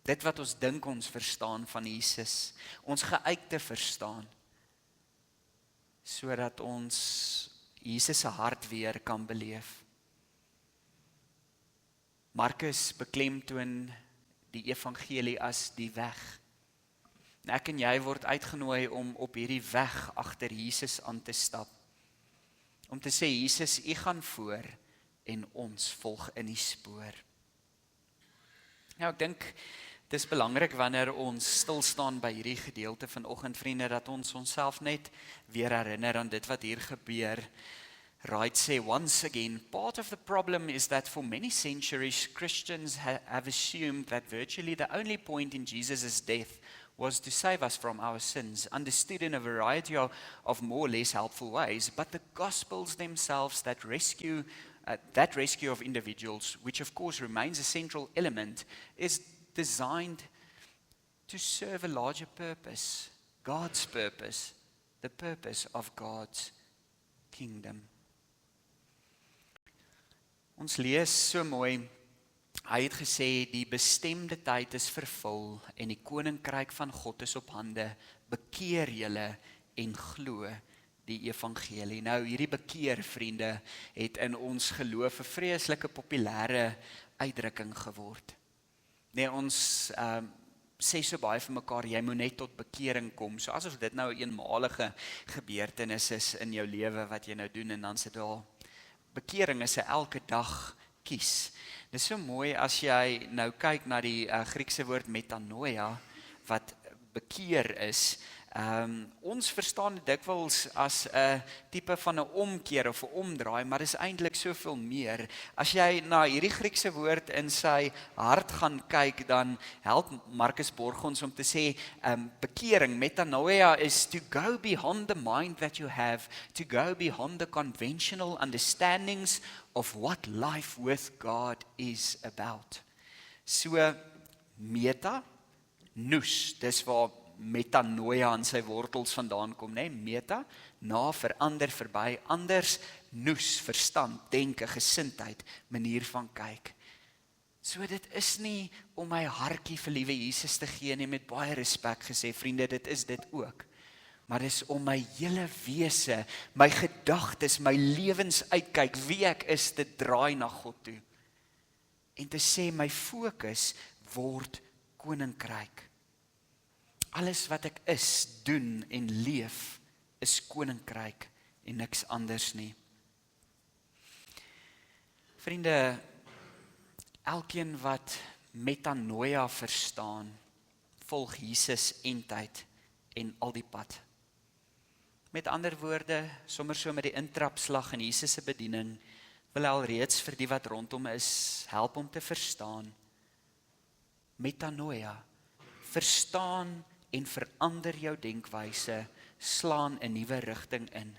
Dit wat ons dink ons verstaan van Jesus, ons geuite verstaan, sodat ons Jesus se hart weer kan beleef. Markus beklemtoon die evangelie as die weg. En ek en jy word uitgenooi om op hierdie weg agter Jesus aan te stap. Om te sê, Jesus, u gaan voor en ons volg in die spoor. Nou, ek dink Het is belangrik wanneer ons stilstaan by hierdie gedeelte vanoggend, vriende, dat ons onsself net weer herinner aan dit wat hier gebeur. Wright say once again, part of the problem is that for many centuries Christians have assumed that virtually the only point in Jesus' death was to save us from our sins, understood in a variety of more or less helpful ways, but the Gospels themselves that rescue of individuals, which of course remains a central element, is designed to serve a larger purpose, God's purpose, the purpose of God's kingdom. Ons lees so mooi, hy het gesê, die bestemde tyd is vervul en die koninkryk van God is op hande, bekeer julle en glo die evangelie. Nou, hierdie bekeer, vriende, het in ons geloof 'n vreeslike populêre uitdrukking geword. Nee, ons sê so baie vir mekaar, jy moet net tot bekering kom, so asof dit nou 'n eenmalige gebeurtenis is in jou lewe wat jy nou doen, en dan sit daar, bekering is 'n elke dag kies. Dit is so mooi as jy nou kyk na die Griekse woord metanoia, wat bekeer is. Ons verstaan dit dikwels as 'n tipe van 'n omkeer of 'n omdraai, maar dis eintlik soveel meer. As jy na hierdie Griekse woord in sy hart gaan kyk, dan help Marcus Borgons om te sê, bekering, metanoia, is to go beyond the mind that you have, to go beyond the conventional understandings of what life with God is about. So, meta, nous, dis waar metanoia aan sy wortels vandaan kom, nee, meta, na, verander, verby, anders, nous, verstand, denke, gesindheid, manier van kyk. So dit is nie om my hartjie vir liewe Jesus te gee nie, met baie respek gesê, vriende, dit is dit ook. Maar dit is om my hele wese, my gedagtes, my lewensuitkyk, wie ek is, te draai na God toe. En te sê, my fokus word koninkryk. Alles wat ek is, doen en leef, is koninkryk en niks anders nie. Vriende, elkeen wat metanoia verstaan, volg Jesus eindtyd en al die pad. Met ander woorde, sommer so met die intrapslag in Jesus se bediening, wil hy alreeds vir die wat rondom is, help om te verstaan. Metanoia, verstaan en verander jou denkwyse, slaan 'n nuwe rigting in.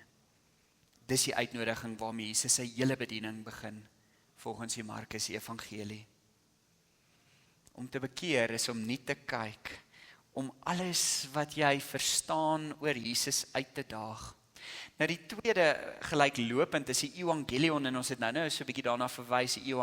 Dis die uitnodiging waarmee Jesus sy hele bediening begin, volgens die Markus Evangelie. Om te bekeer is om nie te kyk, om alles wat jy verstaan oor Jesus uit te daag. Nou die tweede gelyklopend is die evangelion, en ons het nou so 'n bietjie daarna verwys, die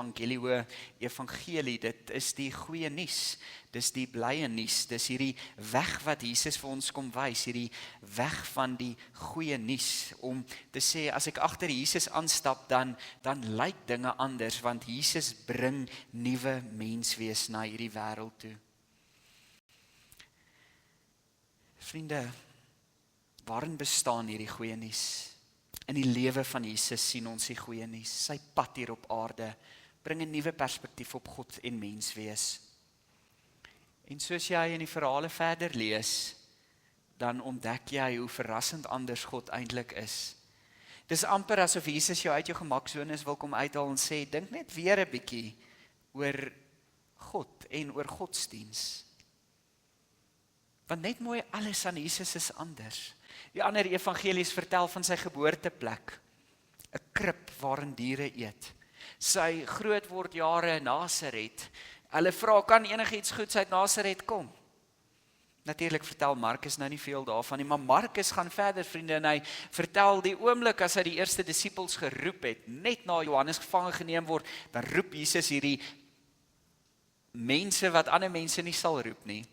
evangelie, dit is die goeie nuus, dis die blye nuus, dis hierdie weg wat Jesus vir ons kom wys, hierdie weg van die goeie nuus, om te sê, as ek agter Jesus aanstap, dan lyk dinge anders, want Jesus bring nuwe menswees na hierdie wêreld toe. Vriende, waarin bestaan hierdie goeie nuus? In die lewe van Jesus sien ons die goeie nuus. Sy pad hier op aarde bring 'n nuwe perspektief op God en menswees. En soos jy in die verhale verder lees, dan ontdek jy hoe verrassend anders God eintlik is. Dis amper asof Jesus jou uit jou gemaksone wil kom uithaal en sê, dink net weer 'n bietjie oor God en oor godsdiens. Want net mooi alles aan Jesus is anders. Die ander evangelies vertel van sy geboorteplek, 'n krib waarin diere eet. Sy grootwordjare in Nasaret. Hulle vra, kan enigiets goeds uit Nasaret kom? Natuurlik vertel Markus nou nie veel daarvan nie, maar Markus gaan verder, vriende, en hy vertel die oomblik as hy die eerste disippels geroep het, net na Johannes gevange geneem word, dan roep Jesus hierdie mense wat ander mense nie sal roep nie.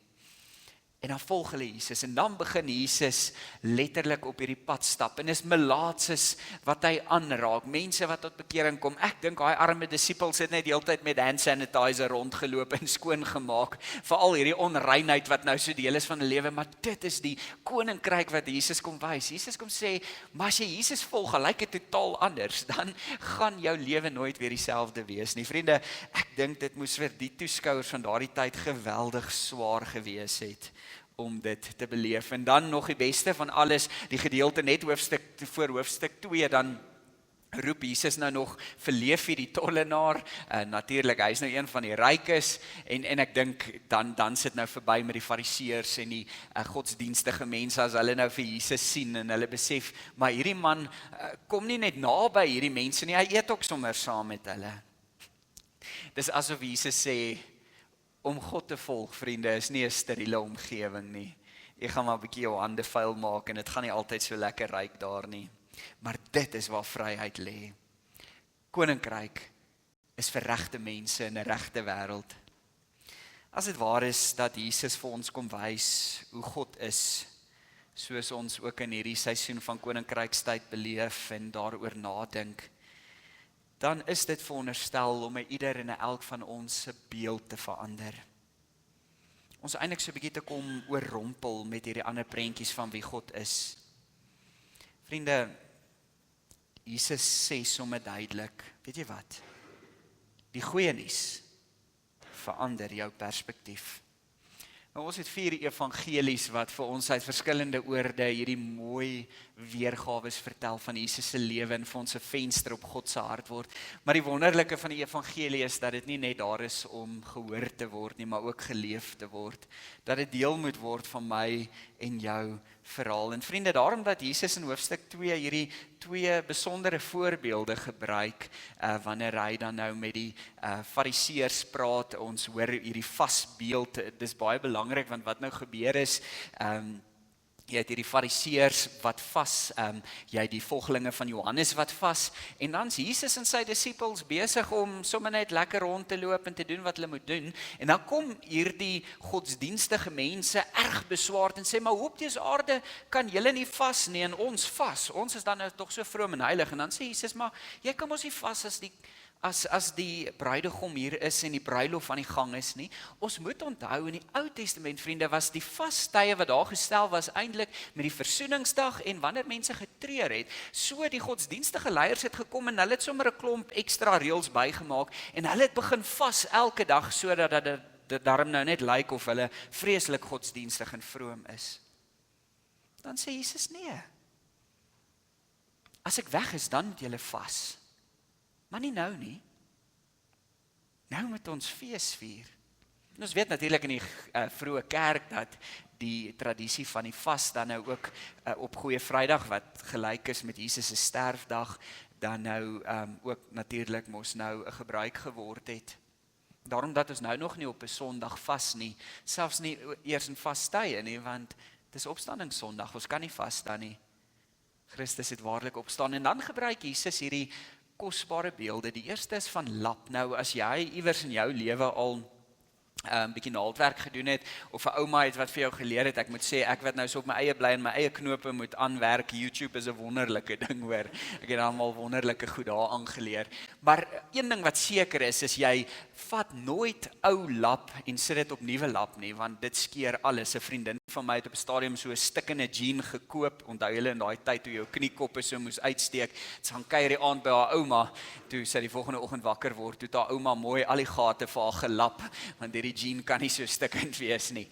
En dan volg hulle Jesus, en dan begin Jesus letterlik op hierdie pad stap, en is melaatses wat hy aanraak, mense wat tot bekering kom. Ek dink daai arme disippels het net die hele tyd met hand sanitizer rondgeloop en skoongemaak, veral hierdie onreinheid wat nou so deel is van 'n lewe, maar dit is die koninkryk wat Jesus kom wys. Jesus kom sê, maar as jy Jesus volg, al lyk dit totaal anders, dan gaan jou lewe nooit weer dieselfde wees nie. Vriende, ek dink dit moes vir die toeskouers van daardie tyd geweldig swaar gewees het om dit te beleef. En dan nog die beste van alles, die gedeelte net voor hoofstuk 2, dan roep Jesus nou nog vir Levi die tollenaar, natuurlik, hy is nou een van die rykes, en ek dink, dan sit nou verby met die fariseërs en die godsdienstige mense, as hulle nou vir Jesus sien, en hulle besef, maar hierdie man kom nie net naby hierdie mense nie, hy eet ook sommer saam met hulle. Dis asof Jesus sê, om God te volg, vriende, is nie 'n steriele omgewing nie. Jy gaan maar 'n bietjie jou hande vuil maak, en dit gaan nie altyd so lekker ryk daar nie. Maar dit is waar vryheid lê. Koninkryk is vir regte mense in 'n regte wêreld. As dit waar is dat Jesus vir ons kom wys hoe God is, soos ons ook in hierdie seisoen van koninkrykstyd beleef en daaroor nadink, dan is dit veronderstel om ieder en elk van ons se beeld te verander. Ons eintlik so 'n bietjie te kom oorrompel met hierdie ander prentjies van wie God is. Vriende, Jesus sê sommer duidelik, weet jy wat? Die goeie nuus verander jou perspektief. Nou, ons het 4 evangelies wat vir ons uit verskillende oorde hierdie mooi weergawe vertel van Jesus se lewe en vir ons 'n venster op God se hart word. Maar die wonderlike van die evangelie is dat dit nie net daar is om gehoor te word nie, maar ook geleef te word. Dat dit deel moet word van my en jou verhaal. En vriende, daarom dat Jesus in hoofstuk 2 hierdie 2 besondere voorbeelde gebruik, wanneer hy dan nou met die fariseërs praat, ons hoor hierdie vasbeeld, dis baie belangrik, want wat nou gebeur is, jy het hierdie fariseërs wat vas, jy het die volgelinge van Johannes wat vas, en dan is Jesus en sy disippels besig om sommer net lekker rond te loop en te doen wat hulle moet doen, en dan kom hierdie godsdienstige mense erg beswaard en sê, maar hoe op dese aarde kan julle nie vas nie en ons vas, ons is dan nou tog so vroom en heilig, en dan sê Jesus, maar jy kan mos nie vas as die bruidegom hier is en die bruilof aan die gang is nie. Ons moet onthou, in die Ou Testament, vriende, was die vastye wat daar gestel was eintlik met die versoeningsdag en wanneer mense getreur het. So die godsdienstige leiers het gekom en hulle het sommer 'n klomp ekstra reëls bygemaak en hulle het begin vas elke dag sodat dit daarom nou net lyk of hulle vreeslik godsdienstig en vroom is. Dan sê Jesus, nee. As ek weg is, dan moet julle vas. Maar nie nou nie. Nou moet ons fees vier. En ons weet natuurlik in die vroeë kerk dat die tradisie van die vas dan nou ook op Goeie Vrydag wat gelyk is met Jesus se sterfdag, dan nou ook natuurlik mos nou 'n gebruik geword het. Daarom dat ons nou nog nie op 'n Sondag vas nie, selfs nie eers in vastye nie, want dis opstandingssondag, ons kan nie vas dan nie. Christus het waarlik opstaan en dan gebruik Jesus hierdie kosbare beelde. Die eerste is van lap. Nou as jy iewers in jou lewe al 'n bietjie naaldwerk gedoen het, of 'n ouma het wat vir jou geleer het, ek moet sê, ek wat nou so op my eie bly en my eie knope moet aanwerk, YouTube is 'n wonderlike ding hoor, ek het almal wonderlike goed daar aangeleer, maar een ding wat seker is jy vat nooit ou lap en sit dit op nuwe lap nie, want dit skeer alles. 'n vriendin van my het op 'n stadium so 'n stikkende jean gekoop, onthou julle in daai tyd toe jou kniekoppe so moes uitsteek, sy gaan kuier die aand by haar ouma, toe sy die volgende oggend wakker word, toe het haar ouma mooi al die gate vir haar gelap, want die jean kan nie so stikkend wees nie.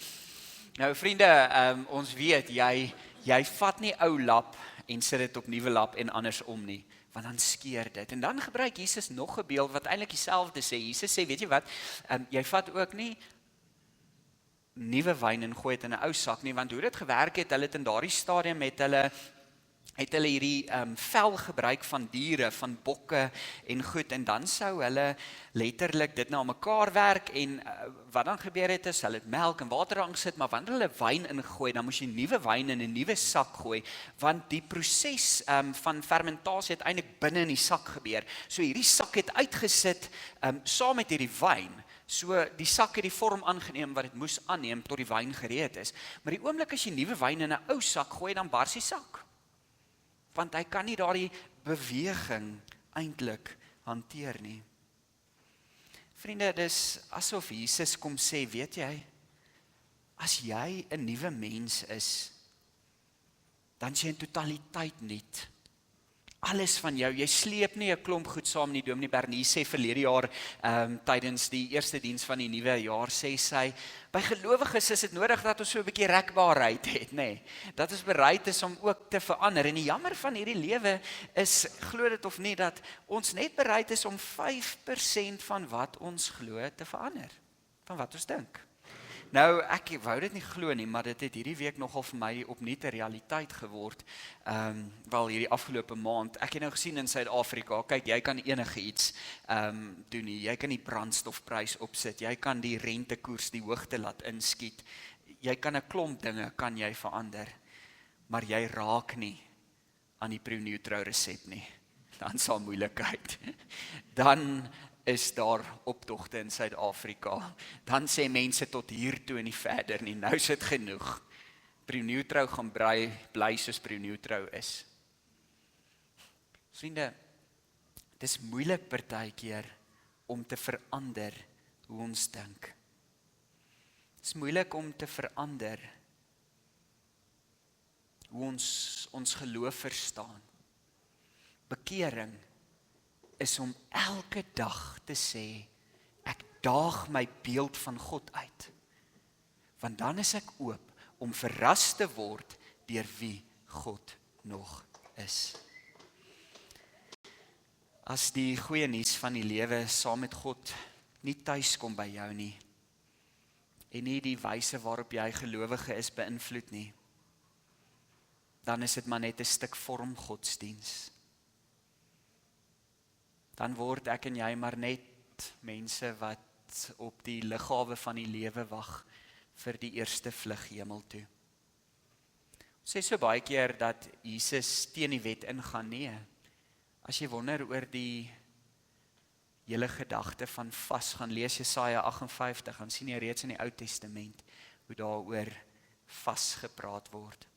Nou vriende, ons weet, jy vat nie ou lap en sit dit op nuwe lap en andersom nie, want dan skeer dit. En dan gebruik Jesus nog 'n beeld wat eintlik dieselfde sê. Jesus sê, weet jy wat, jy vat ook nie nuwe wyn en gooi dit in 'n ou sak nie, want hoe dit gewerk het, hulle het in daardie stadium het hulle hierdie vel gebruik van diere, van bokke en goed, en dan sou hulle letterlik dit na mekaar werk, en wat dan gebeur het is, hulle het melk en water aangesit, maar wanneer hulle wyn ingooi, dan moes jy nuwe wyn in 'n nuwe sak gooi, want die proses van fermentasie het eintlik binne in die sak gebeur. So hierdie sak het uitgesit saam met hierdie wyn, So die sak het die vorm aangeneem wat dit moes aanneem tot die wyn gereed is. Maar die oomblik as jy nuwe wyn in 'n ou sak gooi, dan bars die sak. Want hy kan nie daardie beweging eintlik hanteer nie. Vriende, dis asof Jesus kom sê, weet jy, as jy 'n nuwe mens is, dan is jy in totaliteit nuut. Alles van jou, jy sleep nie 'n klomp goed saam nie. Dominee Bernie sê verlede jaar, tydens die eerste diens van die nuwe jaar, sê sy, by gelowiges is dit nodig dat ons so 'n bietjie rekbaarheid het, nê. Dat ons bereid is om ook te verander. En die jammer van hierdie lewe is, glo dit of nie, dat ons net bereid is om 5% van wat ons glo te verander, van wat ons dink. Nou, ek wou dit nie glo nie, maar dit het hierdie week nogal vir my opnuut 'n realiteit geword. Wel hierdie afgelope maand. Ek het nou gesien in Suid-Afrika, kyk, jy kan enigiets doen nie. Jy kan die brandstofprys opsit, jy kan die rentekoers die hoogte laat inskiet. Jy kan 'n klomp dinge kan jy verander, maar jy raak nie aan die Pronutro resep nie. Dan sal moeilikheid. Dan is daar optogte in Suid-Afrika. Dan sê mense tot hier toe en nie verder nie. Nou is dit genoeg. Pronutro gaan bly soos Pronutro is. Vriende, dit is moeilik partykeer om te verander hoe ons dink. Dit is moeilik om te verander hoe ons geloof verstaan. Bekering is om elke dag te sê, ek daag my beeld van God uit. Want dan is ek oop om verras te word deur wie God nog is. As die goeie nuus van die lewe saam met God nie tuis kom by jou nie, en nie die wyse waarop jy gelowige is beïnvloed nie, dan is dit maar net 'n stuk vorm godsdiens. Dan word ek en jy maar net mense wat op die lughawe van die lewe wag vir die eerste vlug hemel toe. Ons sê so baie keer dat Jesus teen die wet ingaan, nee. As jy wonder oor die hele gedagte van vas, gaan lees Jesaja 58, dan sien jy reeds in die Ou Testament hoe daaroor vas gepraat word.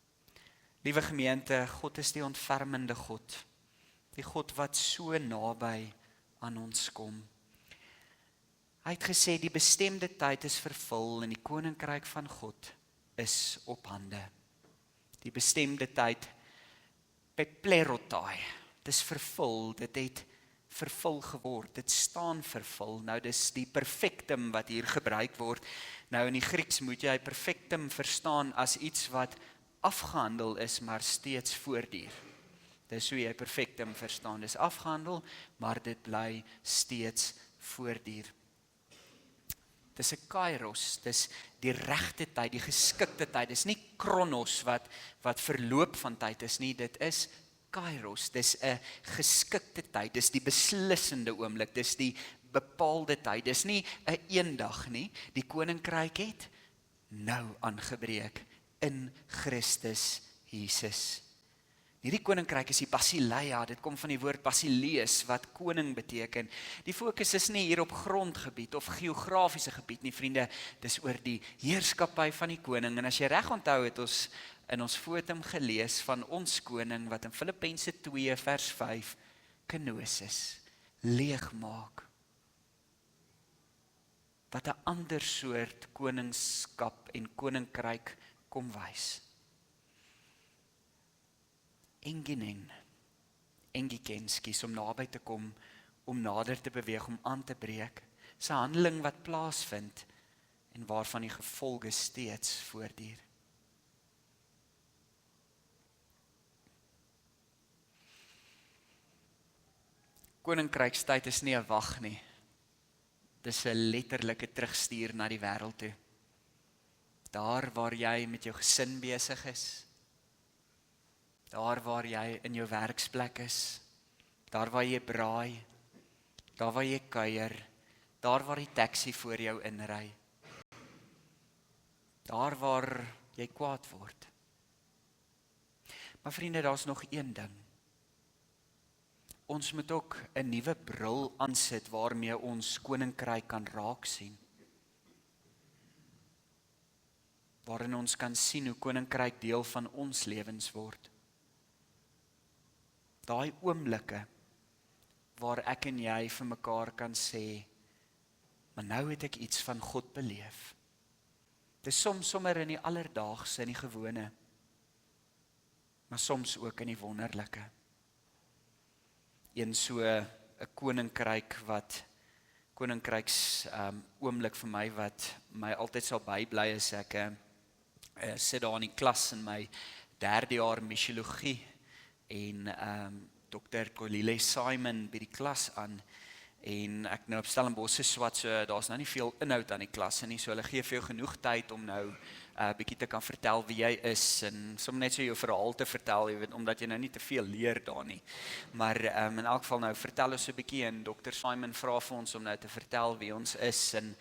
Liewe gemeente, God is die ontfermende God. Die God wat so naby aan ons kom. Hy het gesê, die bestemde tyd is vervul en die koninkryk van God is op hande. Die bestemde tyd, peplerotai, dit is vervul, dit het vervul geword, dit staan vervul. Nou dis die perfectum wat hier gebruik word. Nou in die Grieks moet jy perfectum verstaan as iets wat afgehandel is, maar steeds voortduur. Dis hoe jy perfectum verstaan. Dis afgehandel, maar dit bly steeds voortduur. Dis 'n kairos, dis die regte tyd, die geskikte tyd. Dis nie kronos wat verloop van tyd is nie, dit is kairos. Dis 'n geskikte tyd, dis die beslissende oomblik, dis die bepaalde tyd. Dis nie 'n eendag nie. Die koninkryk het nou aangebreek in Christus Jesus. Hierdie koninkryk is die Basileia, dit kom van die woord Basileus, wat koning beteken. Die fokus is nie hier op grondgebied of geografiese gebied nie, vriende, dis oor die heerskappy van die koning. En as jy reg onthou het ons in ons fotum gelees van ons koning, wat in Filippense 2 vers 5, kenosis, leegmaak, wat 'n ander soort koningskap en koninkryk kom wys. Engikenskies, om naby te kom, om nader te beweeg, om aan te breek. Dis 'n handeling wat plaasvind en waarvan die gevolge steeds voortduur. Koninkrykstyd is nie 'n wag nie. Dis 'n letterlike terugstuur na die wêreld toe. Daar waar jy met jou gesin besig is, daar waar jy in jou werksplek is, daar waar jy braai, daar waar jy kuier, daar waar die taxi voor jou inry, daar waar jy kwaad word. Maar vriende, daar's nog een ding. ons moet ook 'n nuwe bril aansit waarmee ons koninkryk kan raak sien. Waarin ons kan sien hoe koninkryk deel van ons lewens word. Daai oomblikke waar ek en jy vir mekaar kan sê, maar nou het ek iets van God beleef. Dit is soms sommer in die alledaagse, in die gewone, maar soms ook in die wonderlike. Een so 'n koninkryks oomblik vir my wat my altyd sal bybly is ek sit daar in die klas in my 3de jaar misiologie en Dr. Kolile Simon by die klas aan en ek nou op Stellenbosch is swat, so daar's nou nie veel inhoud aan die klasse nie, so hulle gee vir jou genoeg tyd om nou bietjie te kan vertel wie jy is en sommer net so jou verhaal te vertel, jy weet, omdat jy nou nie te veel leer daar nie. Maar in elk geval nou vertel ons so 'n bietjie en Dr. Simon vra vir ons om nou te vertel wie ons is en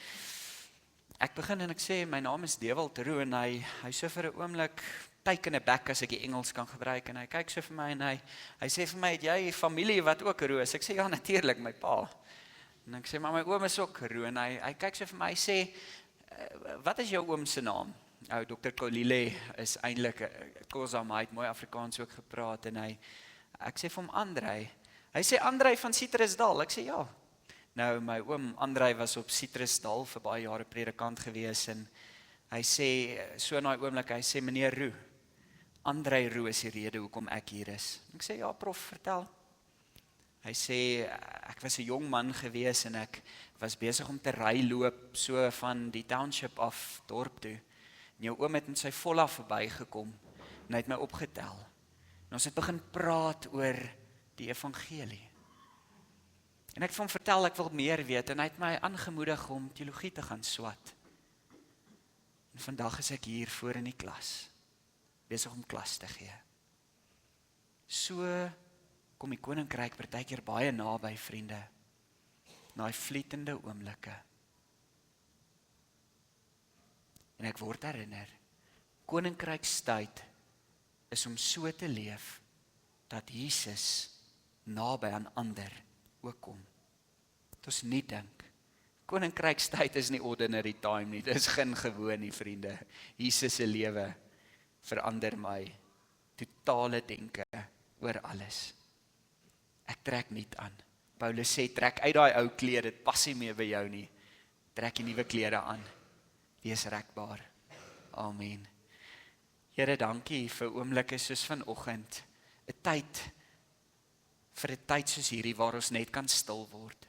ek begin en ek sê my naam is Dewald Roux en hy so vir 'n oomblik taken aback as ek die Engels kan gebruik en hy kyk so vir my en hy sê vir my, het jy familie wat ook Roux is? Ek sê ja, natuurlik, my pa. En ek sê maar my oom is ook Roux en hy kyk so vir my, hy sê wat is jou oom se naam? Dr. Kolile is eintlik Khoza, hy het mooi Afrikaans ook gepraat en ek sê vir hom Andrei. Hy sê Andrei van Citrusdal. Ek sê ja. Nou my oom Andrei was op Citrusdal vir baie jare predikant gewees en hy sê so in daai oomblik, hy sê meneer Roux, Andrei Roux is die rede hoekom ek hier is. Ek sê ja prof, vertel. Hy sê ek was 'n jong man gewees en ek was besig om te ry loop so van die township af dorp toe. En jou oom het met sy volla verbygekom en hy het my opgetel. En ons het begin praat oor die evangelie. En ek het vir hom vertel ek wil meer weet en hy het my aangemoedig om teologie te gaan swat. En vandag is ek hier voor in die klas, besig om klas te gee. So kom die koninkryk partykeer baie naby, vriende. Daai vlietende oomblikke. En ek word herinner, koninkrykstyd is om so te leef dat Jesus naby aan ander ook kom. Dat ons nie dink, koninkrykstyd is nie ordinary time nie, dit is geen gewoon nie, vriende. Jesus se lewe verander my totale denke oor alles. Ek trek niet aan. Paulus sê, trek uit daai ou klere, dit pas nie meer by jou nie. Trek die nuwe klere aan. Wees rekbaar. Amen. Here, dankie vir oomblikke soos vanoggend. 'n tyd soos hierdie waar ons net kan stil word.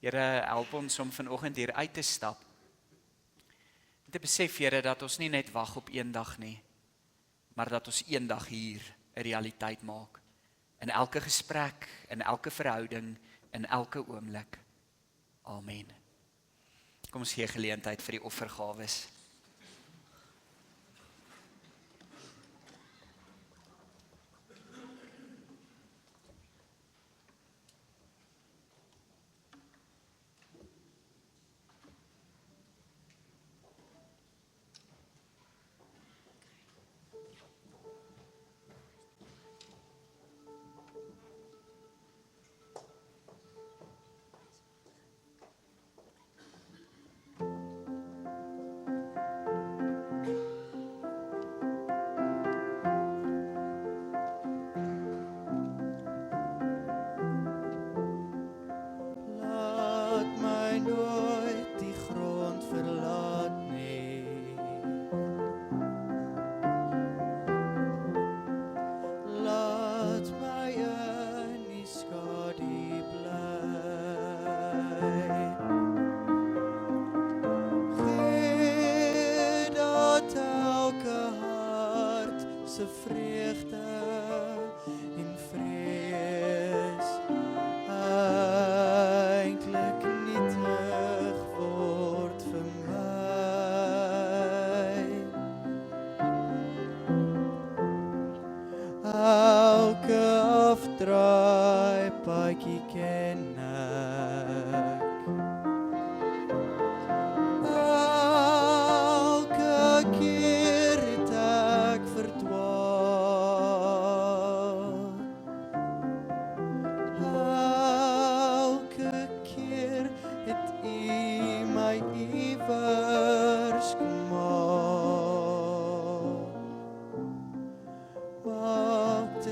Here, help ons om vanoggend hier uit te stap. En te besef, Here, dat ons nie net wag op een dag nie, maar dat ons een dag hier 'n realiteit maak. In elke gesprek, in elke verhouding, in elke oomblik. Amen. Kom ons gee geleentheid vir die offergawes.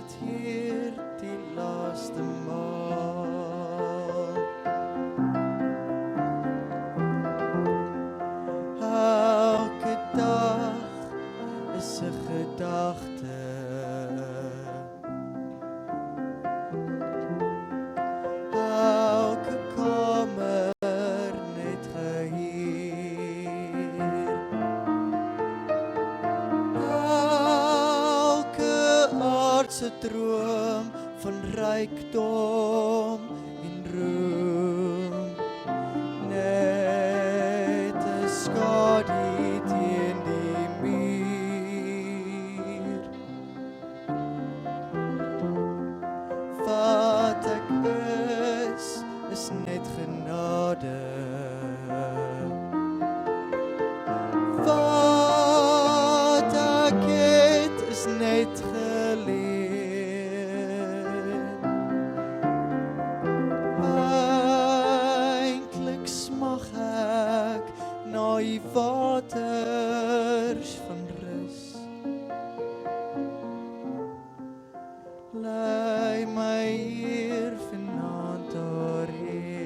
dit hier die laaste maal. Elke dag is 'n gedagte. Elke kamer net gehuur. Elke aardse droom van rykdom en roem. Net 'n skadu teen die muur. Wat ek is net genade. Wat ek het is net geleer. Eintlik smag ek na die waters van rus. Lei my hier vanaand daarheen.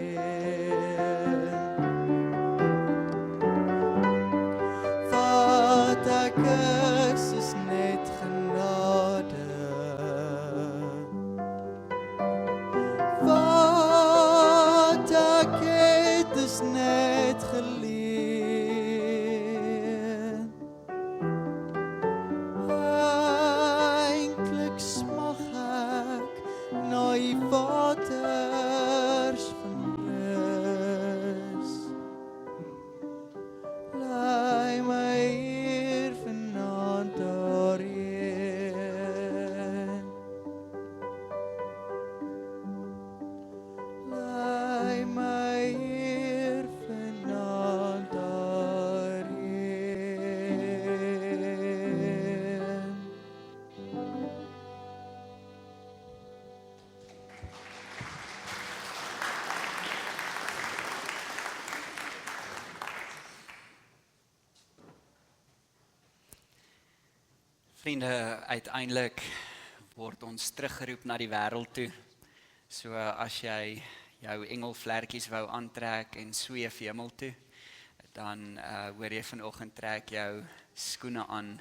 Wat ek is net genade. Wat ek het is net geleer. Eintlik smag ek na die waters van rus. Lei my hier vanaand daarheen. Lei my hier vanaand daarheen. Vriende, uiteindelik word ons teruggeroep na die wêreld toe. So as jy jou engelvlekkies wou aantrek en sweef hemel toe, dan hoor jy vanoggend trek jou skoene aan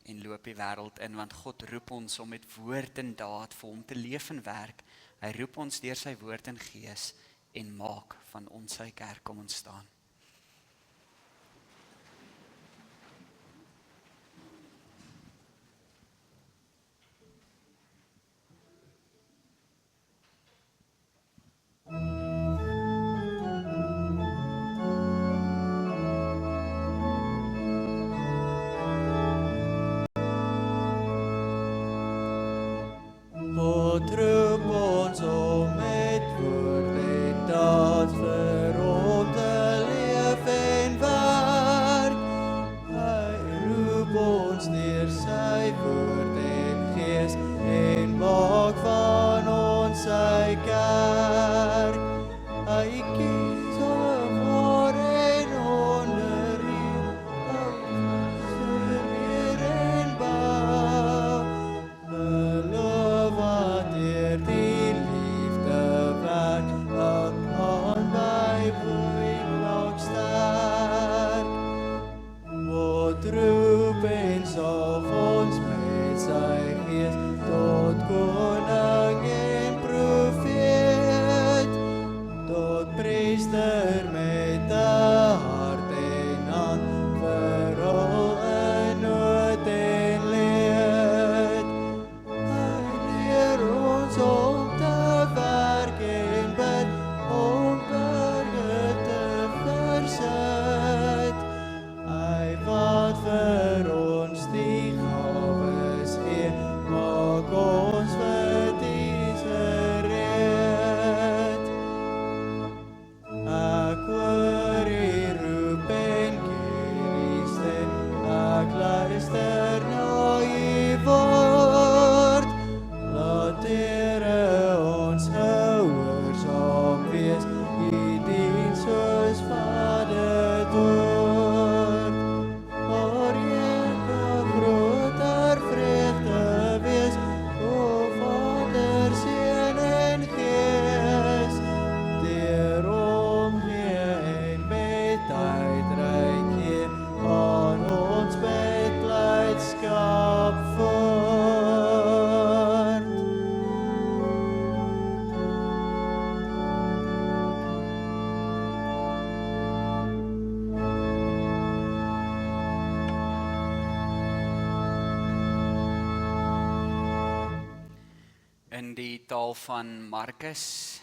en loop die wêreld in, want God roep ons om met woord en daad vir hom te leef en werk. Hy roep ons deur sy woord en gees en maak van ons sy kerk kom ons staan. God roep ons om met woord en daad vir hom te leef en werk. Hy roep ons deur sy woord en gees en maak van ons sy kerk. Hy kies voor en onder hier, weer en bou. Beloof wat deur die In die taal van Markus,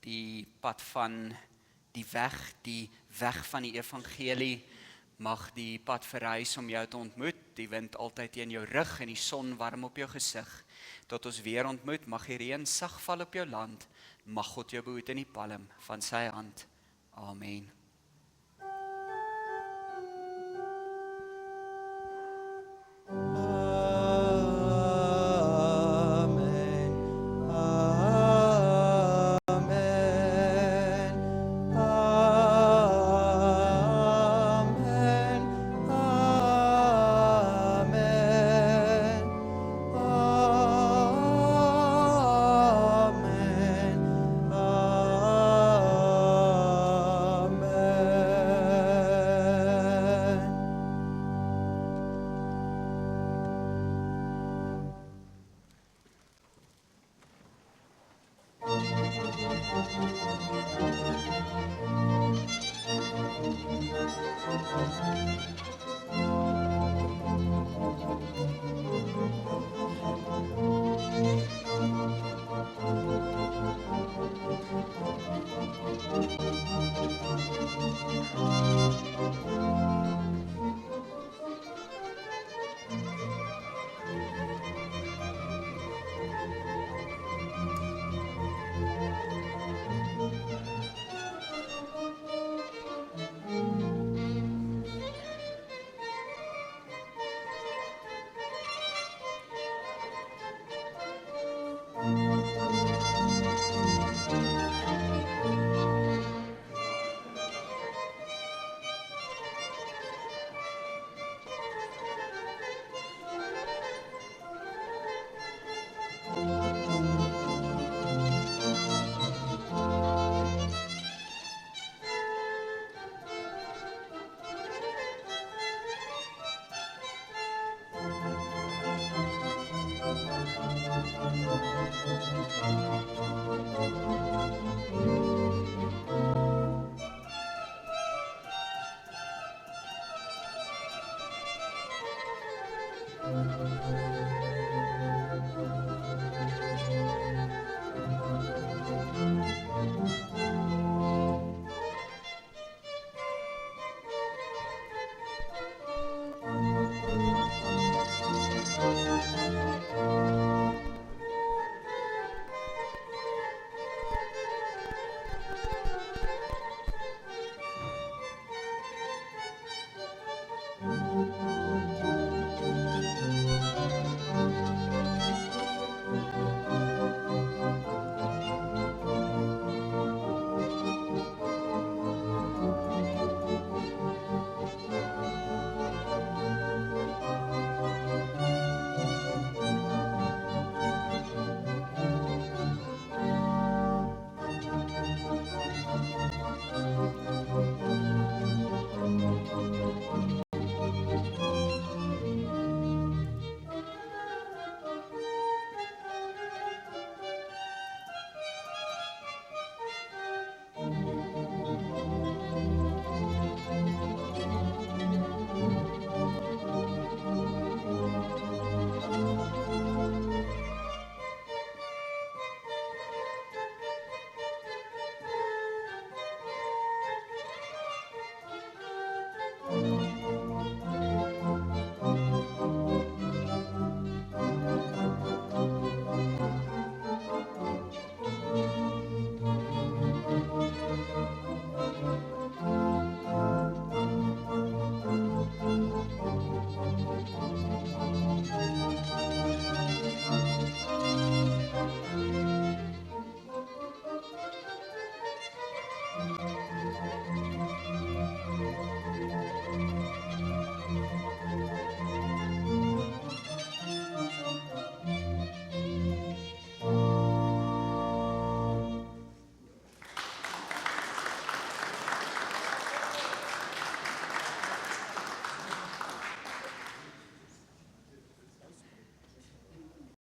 die pad van die weg van die evangelie, mag die pad verrys om jou te ontmoet, die wind altyd teen jou rug en die son warm op jou gesig. Tot ons weer ontmoet, mag die reën sag val op jou land, mag God jou behoed in die palm van sy hand. Amen.